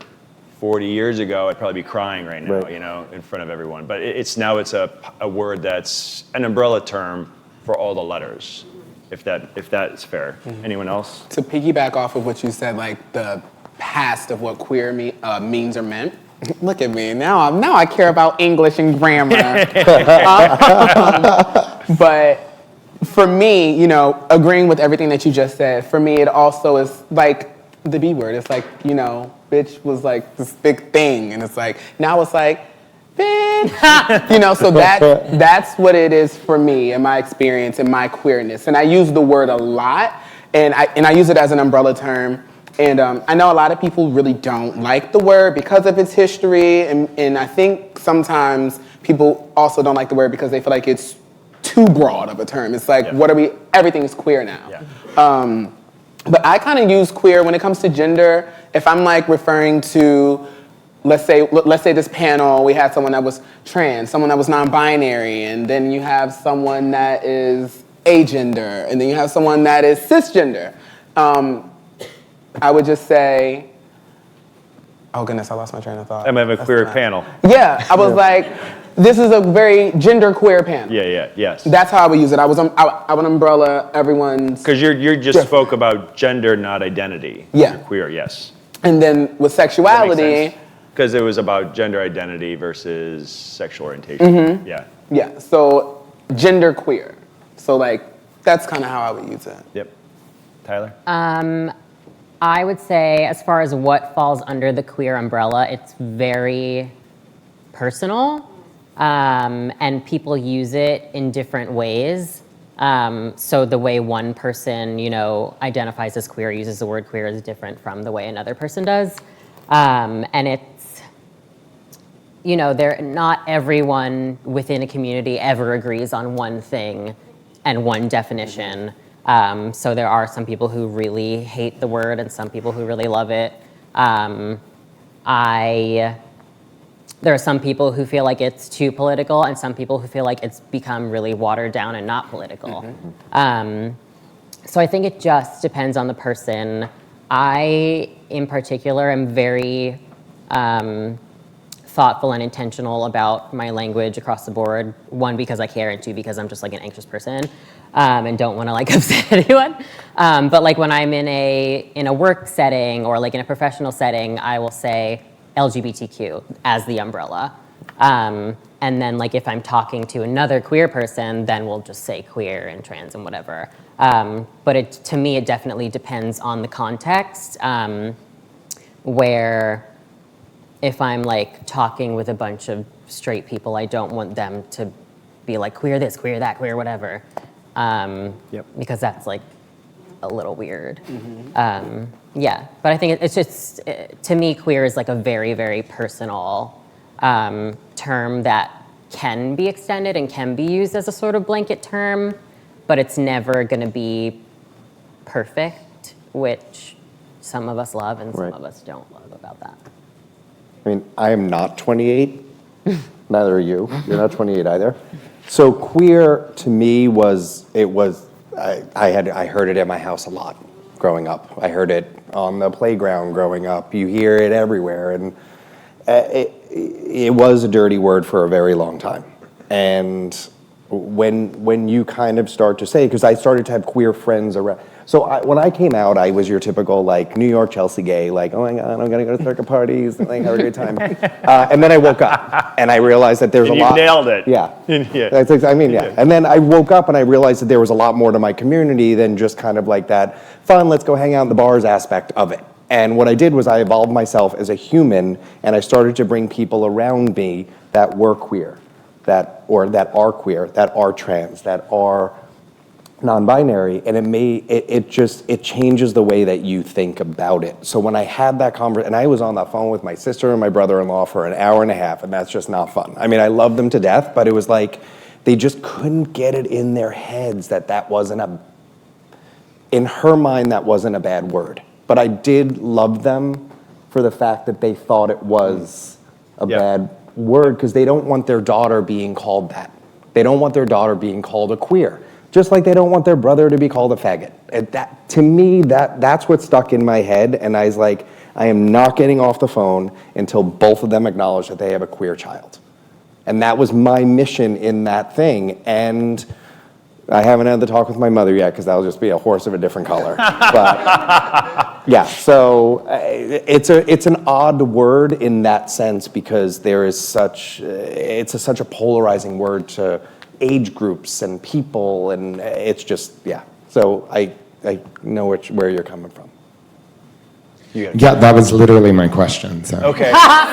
40 years ago, I'd probably be crying right now, in front of everyone. But it's a word that's an umbrella term for all the letters, if that is fair. Anyone else? To piggyback off of what you said, like the past of what queer means or meant. Look at me now. I care about English and grammar. But for me, agreeing with everything that you just said, for me it also is like the B word. It's like, bitch was like this big thing, and it's like now it's like bitch. So that's what it is for me in my experience and my queerness. And I use the word a lot, and I use it as an umbrella term. And I know a lot of people really don't like the word because of its history, and I think sometimes people also don't like the word because they feel like it's too broad of a term. It's like, everything's queer now. Yeah. But I kind of use queer when it comes to gender. If I'm like referring to, let's say this panel, we had someone that was trans, someone that was non-binary, and then you have someone that is agender, and then you have someone that is cisgender. I would just say, oh goodness, I lost my train of thought. I'm having a queer panel. Yeah, I was like, this is a very gender queer panel. Yes. That's how I would use it. I would umbrella everyone's. Because you just spoke about gender, not identity. Yeah. You're queer, yes. And then with sexuality. Because it was about gender identity versus sexual orientation. Yeah, so gender queer. So like, that's kind of how I would use it. Yep. Tyler? I would say, as far as what falls under the queer umbrella, it's very personal, and people use it in different ways. So the way one person, identifies as queer, uses the word queer, is different from the way another person does. And it's, not everyone within a community ever agrees on one thing and one definition. So there are some people who really hate the word and some people who really love it. There are some people who feel like it's too political and some people who feel like it's become really watered down and not political. So I think it just depends on the person. I, in particular, am very thoughtful and intentional about my language across the board. One, because I care, and two, because I'm just like an anxious person and don't want to like upset anyone. But like when I'm in a work setting or like in a professional setting, I will say LGBTQ as the umbrella. And then like if I'm talking to another queer person, then we'll just say queer and trans and whatever. But to me, it definitely depends on the context, where if I'm like talking with a bunch of straight people, I don't want them to be like queer this, queer that, queer whatever, because that's like a little weird. Yeah, but I think it's just, to me, queer is like a very, very personal term that can be extended and can be used as a sort of blanket term, but it's never gonna be perfect, which some of us love and some of us don't love about that. I mean, I am not 28, neither are you. You're not 28 either. So queer to me I heard it at my house a lot growing up. I heard it on the playground growing up. You hear it everywhere. And it was a dirty word for a very long time. And when you kind of start to say, because I started to have queer friends around. So when I came out, I was your typical like New York Chelsea gay, like, oh my God, I'm gonna go to circuit parties and like have a great time. And then I woke up and I realized that there's a lot. You nailed it. Yeah. And then I woke up and I realized that there was a lot more to my community than just kind of like that fun, let's go hang out in the bars aspect of it. And what I did was I evolved myself as a human and I started to bring people around me that were queer, that are queer, that are trans, that are non-binary, and it changes the way that you think about it. So when I had that conversation, and I was on the phone with my sister and my brother-in-law for an hour and a half, and that's just not fun. I mean, I love them to death, but it was like, they just couldn't get it in their heads that wasn't in her mind, that wasn't a bad word. But I did love them for the fact that they thought it was a bad word, because they don't want their daughter being called that. They don't want their daughter being called a queer. Just like they don't want their brother to be called a faggot. And that, to me, that's what stuck in my head. And I was like, I am not getting off the phone until both of them acknowledge that they have a queer child. And that was my mission in that thing. And I haven't had the talk with my mother yet, because that'll just be a horse of a different color. But yeah, so it's an odd word in that sense, because there is such a polarizing word to age groups and people, and it's just, so I know where you're coming from. Yeah, that was literally my question. So. Okay.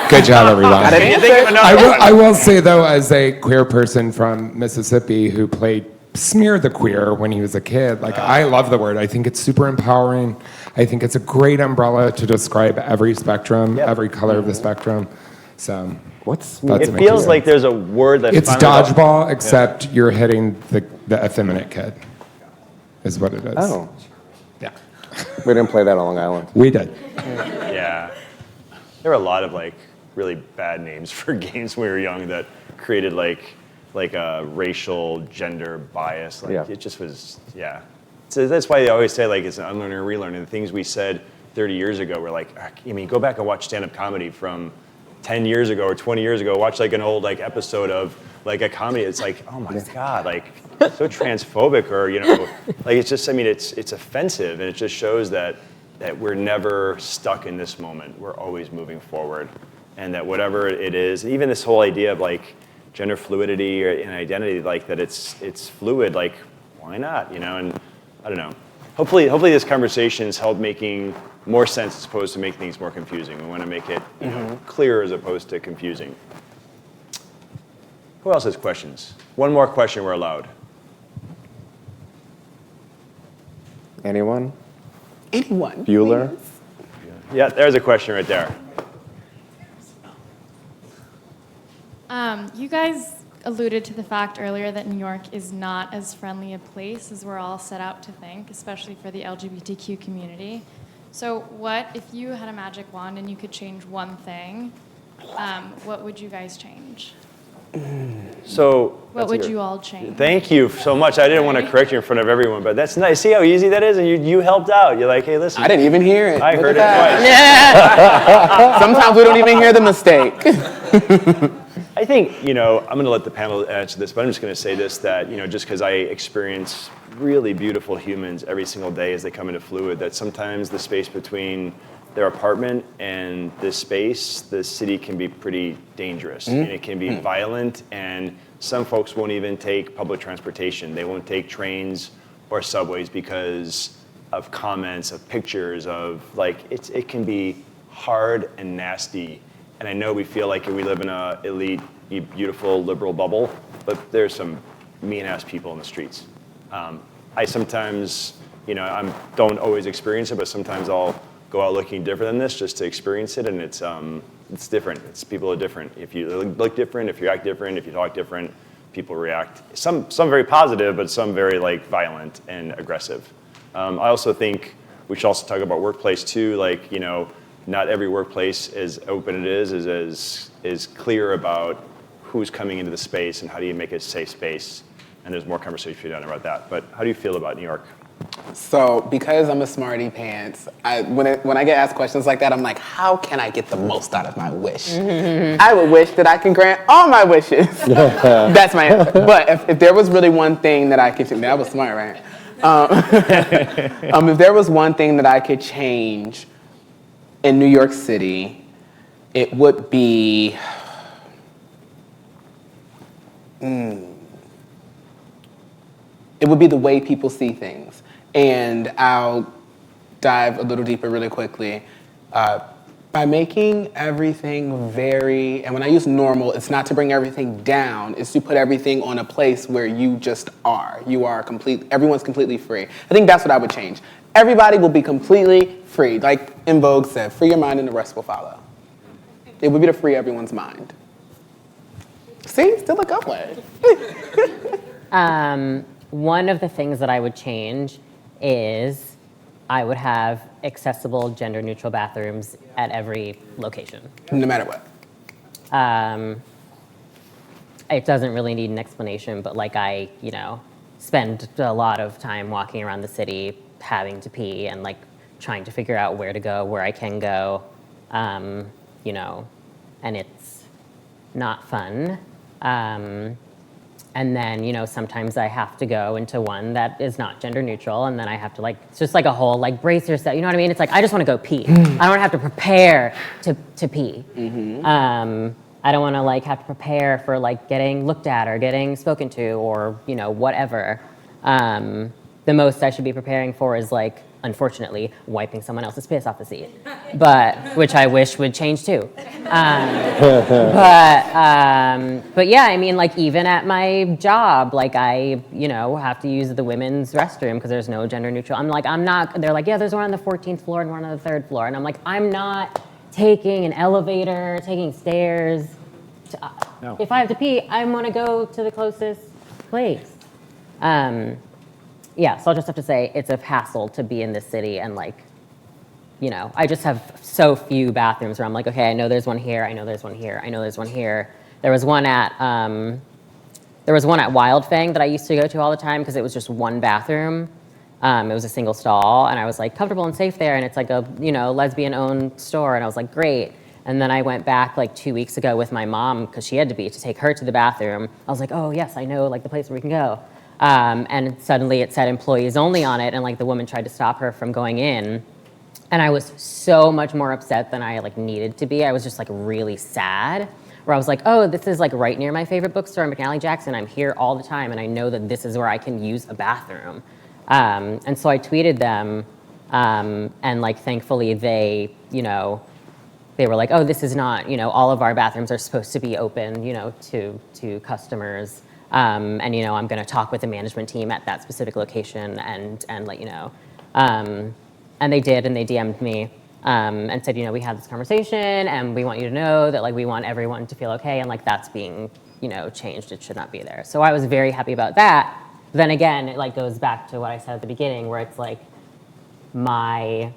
Good job, everyone. I will say, though, as a queer person from Mississippi who played Smear the Queer when he was a kid, like, I love the word. I think it's super empowering. I think it's a great umbrella to describe every spectrum, every color of the spectrum. So it feels like there's a word that it's dodgeball, except you're hitting the effeminate kid, is what it is. Oh. Yeah. We didn't play that on Long Island. We did. Yeah. There were a lot of like really bad names for games when we were young that created like a racial gender bias. Like it just was, So that's why they always say like it's an unlearning and relearning. The things we said 30 years ago were like, I mean, go back and watch stand-up comedy from 10 years ago or 20 years ago, watch like an old like episode of like a comedy. It's like, oh my God, like so transphobic, or, like it's just, I mean, it's offensive, and it just shows that we're never stuck in this moment. We're always moving forward, and that whatever it is, even this whole idea of like gender fluidity or an identity, like that it's fluid, like why not, and I don't know. Hopefully this conversation has helped making more sense as opposed to make things more confusing. We want to make it clearer as opposed to confusing. Who else has questions? One more question we're allowed. Anyone? Anyone? Bueller? Please. Yeah, there's a question right there. You guys alluded to the fact earlier that New York is not as friendly a place as we're all set out to think, especially for the LGBTQ community. So what, if you had a magic wand and you could change one thing, what would you guys change? So What would you all change? Thank you so much. I didn't want to correct you in front of everyone, but that's nice. See how easy that is? And you helped out. You're like, hey, listen. I didn't even hear it. I Look heard it at twice. Sometimes we don't even hear the mistake. I think, I'm going to let the panel answer this, but I'm just going to say this, that, just because I experience really beautiful humans every single day as they come into Phluid, that sometimes the space between their apartment and this space, the city can be pretty dangerous. And it can be violent, and some folks won't even take public transportation. They won't take trains or subways because of comments, of pictures, of it can be hard and nasty. And I know we feel like we live in a elite, beautiful, liberal bubble, but there's some mean-ass people in the streets. I sometimes, I don't always experience it, but sometimes I'll go out looking different than this just to experience it, and it's different. People are different. If you look different, if you act different, if you talk different, people react. Some very positive, but some very violent and aggressive. I also think we should also talk about workplace too. Not every workplace, as open it is clear about who's coming into the space and how do you make it a safe space. And there's more conversation to be done about that. But how do you feel about New York? So, because I'm a smarty pants, when I get asked questions like that, I'm like, how can I get the most out of my wish? I would wish that I can grant all my wishes. That's my answer. But if there was really one thing that I could, that was smart, right? If there was one thing that I could change in New York City, it would be, it would be the way people see things. And I'll dive a little deeper really quickly. By making everything and when I use normal, it's not to bring everything down, it's to put everything on a place where you just are. Everyone's completely free. I think that's what I would change. Everybody will be completely free. Like In Vogue said, free your mind and the rest will follow. It would be to free everyone's mind. See, still a good one. One of the things that I would change is I would have accessible gender-neutral bathrooms at every location. No matter what. It doesn't really need an explanation, but I spend a lot of time walking around the city having to pee and trying to figure out where to go, where I can go, and it's not fun. And then, sometimes I have to go into one that is not gender neutral, and then I have to it's just a whole brace yourself. You know what I mean? It's I just want to go pee. I don't have to prepare to pee. I don't want to have to prepare for getting looked at or getting spoken to or whatever. The most I should be preparing for is unfortunately, wiping someone else's piss off the seat, which I wish would change too. But yeah, I mean, even at my job, I, have to use the women's restroom because there's no gender neutral. I'm not, they're yeah, there's one on the 14th floor and one on the 3rd floor. And I'm I'm not taking an elevator, taking stairs. No. If I have to pee, I want to go to the closest place. Yeah, so I'll just have to say it's a hassle to be in this city and I just have so few bathrooms where I'm okay, I know there's one here, I know there's one here, I know there's one here. There was one at Wild Fang that I used to go to all the time because it was just one bathroom. It was a single stall, and I was comfortable and safe there, and it's a lesbian-owned store, and I was great. And then I went back 2 weeks ago with my mom because she had to take her to the bathroom. I was oh yes, I know the place where we can go. And suddenly it said employees only on it, and the woman tried to stop her from going in. And I was so much more upset than I needed to be. I was just really sad, where I was oh, this is right near my favorite bookstore in McNally Jackson. I'm here all the time, and I know that this is where I can use a bathroom. And so I tweeted them, and thankfully they, they were oh, this is not, all of our bathrooms are supposed to be open, to customers. And I'm going to talk with the management team at that specific location and let you know. And they did, and they DM'd me and said, we had this conversation, and we want you to know that we want everyone to feel okay, and that's being changed. It should not be there. So I was very happy about that. Then again, it like goes back to what I said at the beginning, where it's like my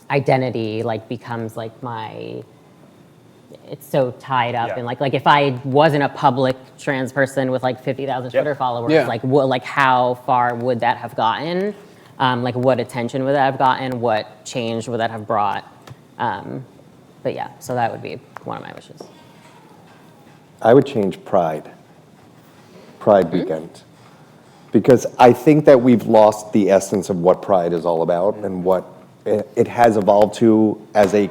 identity like becomes like it's so tied up in like if I wasn't a public trans person with like 50,000 Twitter followers, like how far would that have gotten? Like what attention would that have gotten? What change would that have brought? But yeah, so that would be one of my wishes. I would change Pride weekend. Because I think that we've lost the essence of what Pride is all about and what it has evolved to as a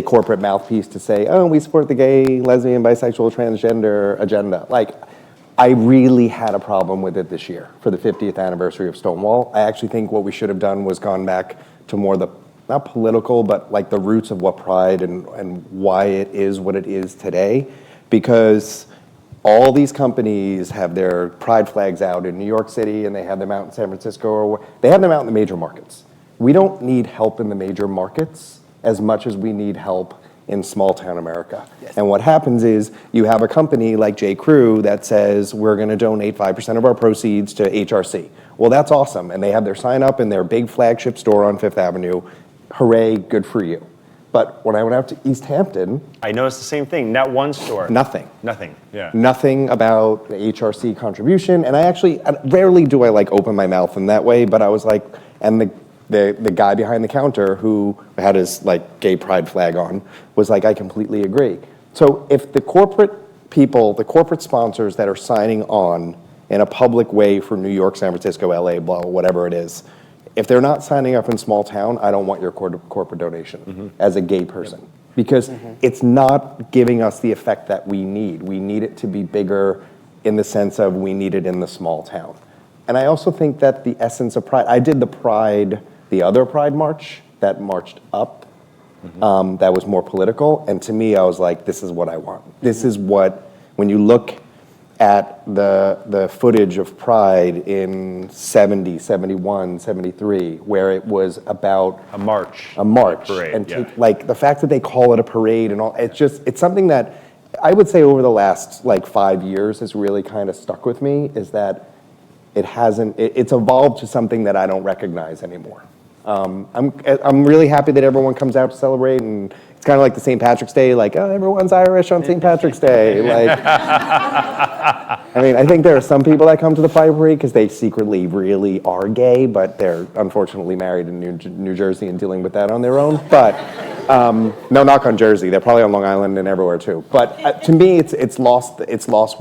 corporate mouthpiece to say, oh, we support the gay, lesbian, bisexual, transgender agenda. Like, I really had a problem with it this year for the 50th anniversary of Stonewall. I actually think what we should have done was gone back to more not political, but like the roots of what Pride and why it is what it is today. Because all these companies have their Pride flags out in New York City and they have them out in San Francisco, or they have them out in the major markets. We don't need help in the major markets as much as we need help in small town America. Yes. And what happens is you have a company like J. Crew that says we're gonna donate 5% of our proceeds to HRC. Well, that's awesome. And they have their sign up in their big flagship store on Fifth Avenue. Hooray, good for you. But when I went out to East Hampton, I noticed the same thing. Not one store. Nothing. Yeah. Nothing about the HRC contribution. And rarely do I like open my mouth in that way, but I was like, and the guy behind the counter who had his like gay pride flag on was like, I completely agree. So if the corporate people, the corporate sponsors that are signing on in a public way for New York, San Francisco, LA, blah, whatever it is, if they're not signing up in small town, I don't want your corporate donation as a gay person. Because it's not giving us the effect that we need. We need it to be bigger in the sense of we need it in the small town. And I also think that the essence of Pride, I did the other Pride march that marched up, that was more political. And to me, I was like, this is what I want. This is what, when you look at the footage of Pride in 70, 71, 73, where it was about a march, parade, and like the fact that they call it a parade and all, it's something that I would say over the last like 5 years has really kind of stuck with me, is that it's evolved to something that I don't recognize anymore. I'm really happy that everyone comes out to celebrate, and it's kind of like the St. Patrick's Day, like, oh, everyone's Irish on St. Patrick's Day. Like, I mean, I think there are some people that come to the Pride Parade because they secretly really are gay, but they're unfortunately married in New Jersey and dealing with that on their own. But no knock on Jersey, they're probably on Long Island and everywhere too. But to me, it's lost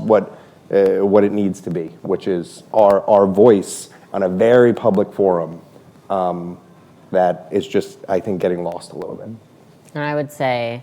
what it needs to be, which is our voice on a very public forum. That is just, I think, getting lost a little bit. And I would say,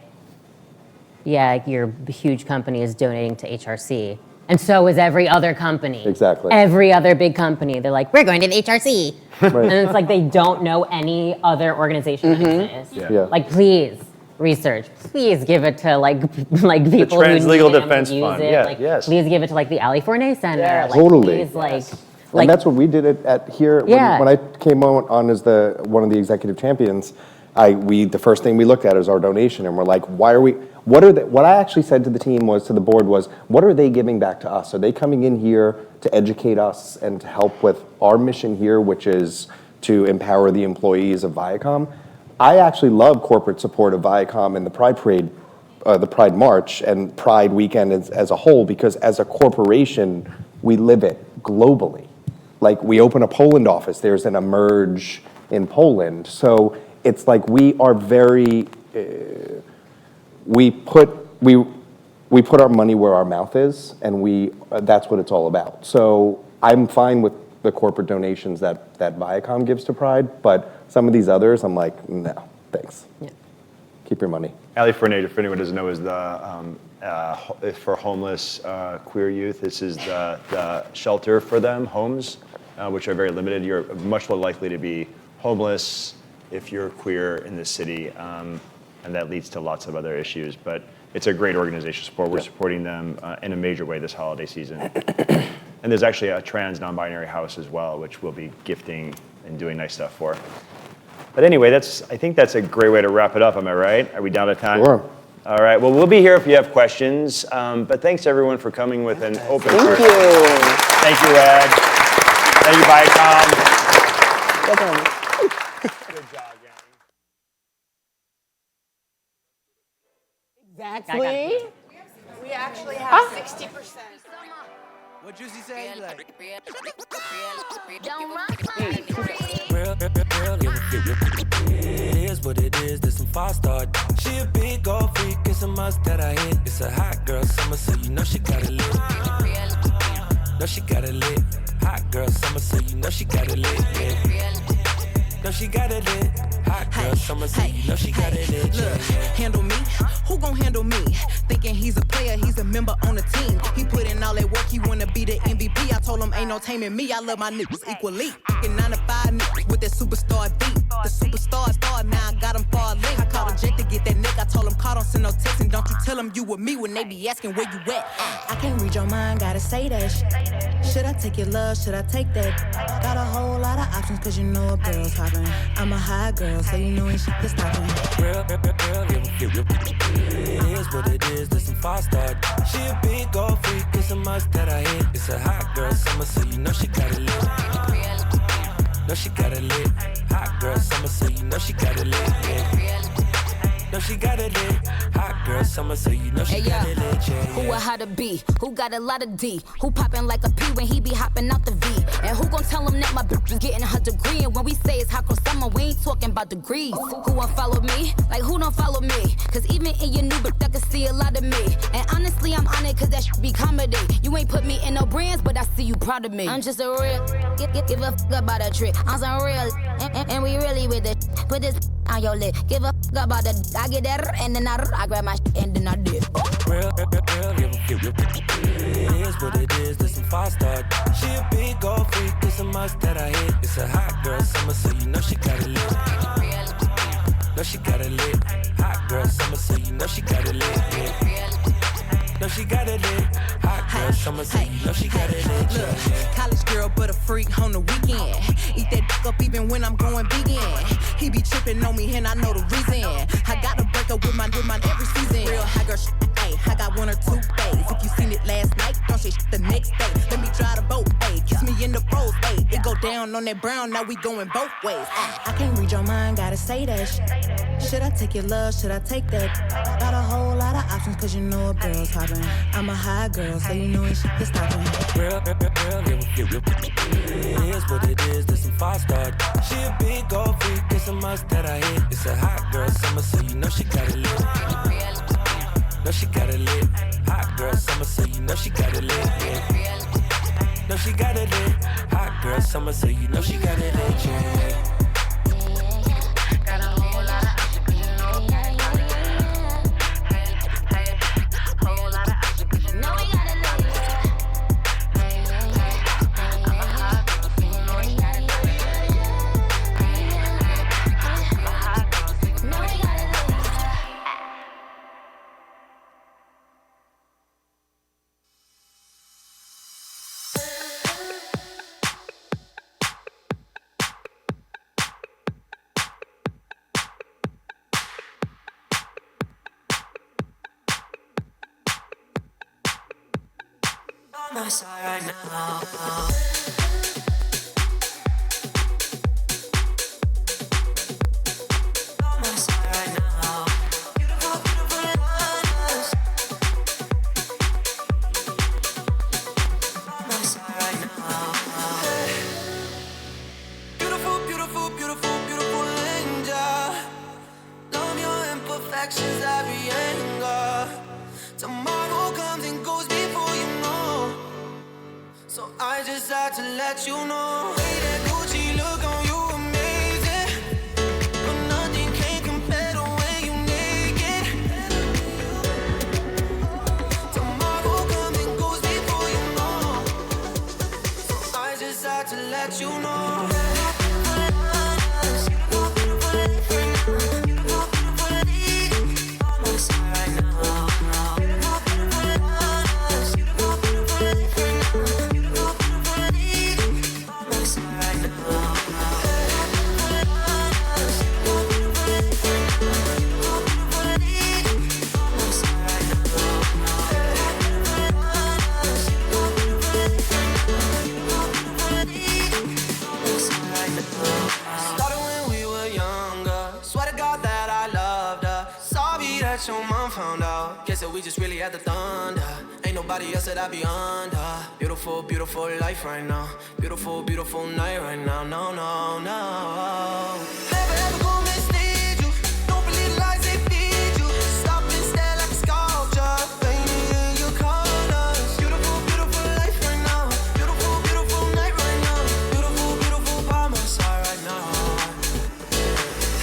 yeah, your huge company is donating to HRC, and so is every other company. Exactly. Every other big company, they're like, we're going to the HRC. Right. And it's like they don't know any other organization that exists. Yeah. Like, please research. Please give it to like people the Trans who Legal need Defense it and Fund. use it. Yeah, like, yes. Please give it to like the Ali Fournier Center. Yes. Like, Totally. Please, and that's what we did at here. Yeah. When I came on as one of the executive champions, the first thing we looked at is our donation, and we're like, what I actually said to the board was, what are they giving back to us? Are they coming in here to educate us and to help with our mission here, which is to empower the employees of VIACOM? I actually love corporate support of VIACOM and the Pride Parade, the Pride March, and Pride Weekend as a whole, because as a corporation, we live it globally. Like, we open a Poland office, there's an Emerge in Poland. So it's like we are very, we put our money where our mouth is, and that's what it's all about. So I'm fine with the corporate donations that Viacom gives to Pride, but some of these others, I'm like, no, thanks. Yeah. Keep your money. Ali Fournier, if anyone doesn't know, is for homeless queer youth. This is the shelter for them, homes, which are very limited. You're much more likely to be homeless if you're queer in this city, and that leads to lots of other issues. But it's a great organization support. We're supporting them in a major way this holiday season. And there's actually a trans non-binary house as well, which we'll be gifting and doing nice stuff for. But anyway, I think that's a great way to wrap it up. Am I right? Are we down to time? Sure. All right, well, we'll be here if you have questions, but thanks everyone for coming with an open heart. Thank you. Thank you, Ed. Thank you, VIACOM. Good job, gang. Exactly. We actually have 60%. What Juicy say? It is what it is, there's some fast start. She a big old freak, it's a must that I hit. It's a hot girl summer, so you know she got it lit. No, she got it lit. Hot girl summer, so you know she got it lit. Yeah. No, she got it lit. Hot girl summer, so you know she got it lit. Look, handle me? Who gon' handle me? Thinking he's a player, he's a member on the team. He put in all that work, he wanna be the MVP. I told him ain't no taming me, I love my niggas equally. Fucking 9 to 5 niggas with that superstar beat. The superstar star, now I got him far link. I called a jet to get that nigga, I told him call, don't send no text. And don't you tell him you with me when they be asking where you at. I can't read your mind, gotta say that shit. Should I take your love, should I take that? Got a whole lot of options, cause you know a girl's hopping. I'm a high girl, so you know ain't shit to stop me. It is what it is, there's some fast start. She a big old freak, it's a must that I hit. It's a hot girl summer, so you know she got it lit. No, she got it lit. Hot girl summer, so you know she got it lit. Yeah. No, she got it lit. Hot girl summer, so you know she got it lit. Yeah, Who a how to be? Who got a lot of D? Who poppin' like a P when he be hopping out the V? And who gon' tell him that my bitch is getting her degree? And when we say it's hot girl summer, we ain't talking about degrees. Who won't follow me? Like who don't follow me? Cause even in your new bitch, I can see a lot of me. And honestly, I'm on it cause that shit be comedy. You ain't put me in no brands, but I see you proud of me. I'm just a real, give a fuck about a trick. I'm some real, and we really with it. Put this on your lip. Give a fuck about the I get that and then I grab my shit and then I dip. It is what it is, there's some fast start. She a big old freak, it's a must that I hit. It's a hot girl summer, so you know she got it lit. No, she got it lit. Hot girl summer, so you know she got it lit. Yeah. No, she got it lit. Hot girl summer, so you know she got it lit. Look, college girl, but a freak on the weekend. Eat that dick up even when I'm going vegan. He be tripping on me and I know the reason. I gotta break up with my every season. Real high girl shit, ayy. I got 1 or 2 days. If you seen it last night, don't say shit the next day. Let me drive the boat, ayy. Kiss me in the pros, ayy. It go down on that brown, now we going both ways. I can't read your mind, gotta say that shit. Should I take your love, should I take that? Got a whole lot of options, cause you know a girl's hopping. I'm a high girl, so you know ain't shit to stop me. It is what it is, there's some fast start. She a big old freak, it's a must that I hit. It's a hot girl summer, so you know she got it lit. No, she got it lit. Hot girl summer, so you know she got it lit. Yeah. No, she got it lit. Hot girl summer, so you know she got it lit. Yeah. My side right now. My side right now. Beautiful, beautiful lies. My side right now. Beautiful, beautiful, beautiful, beautiful angel. Love your imperfections, every anger. Tomorrow comes and goes before you know. So I just had to let you know. Hey, that Gucci look on you amazing. But nothing can compare to when you naked. Tomorrow comes and goes before you know. So I just had to let you know. My side that your mom found out. Guess that we just really had the thunder. Ain't nobody else that I be under. Beautiful, beautiful life right now. Beautiful, beautiful night right now. No, no, no. Never ever gonna mislead you. Don't believe lies they feed you. Stop and stare like a sculpture. Painted in your colors. Beautiful, beautiful life right now. Beautiful, beautiful night right now. Beautiful, beautiful by my side right now.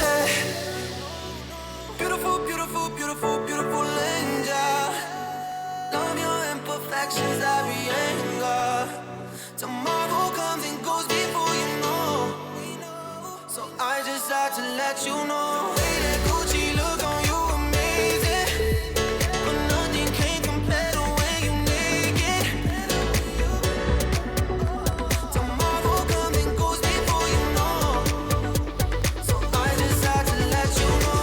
Hey. Beautiful, beautiful, beautiful, beautiful angel. Love your imperfections, every anger. Tomorrow comes and goes before you know. So I just had to let you know. Way that Gucci look on you amazing. But nothing can compare to when you naked. Tomorrow comes and goes before you know. So I just had to let you know.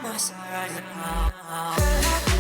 My side right now.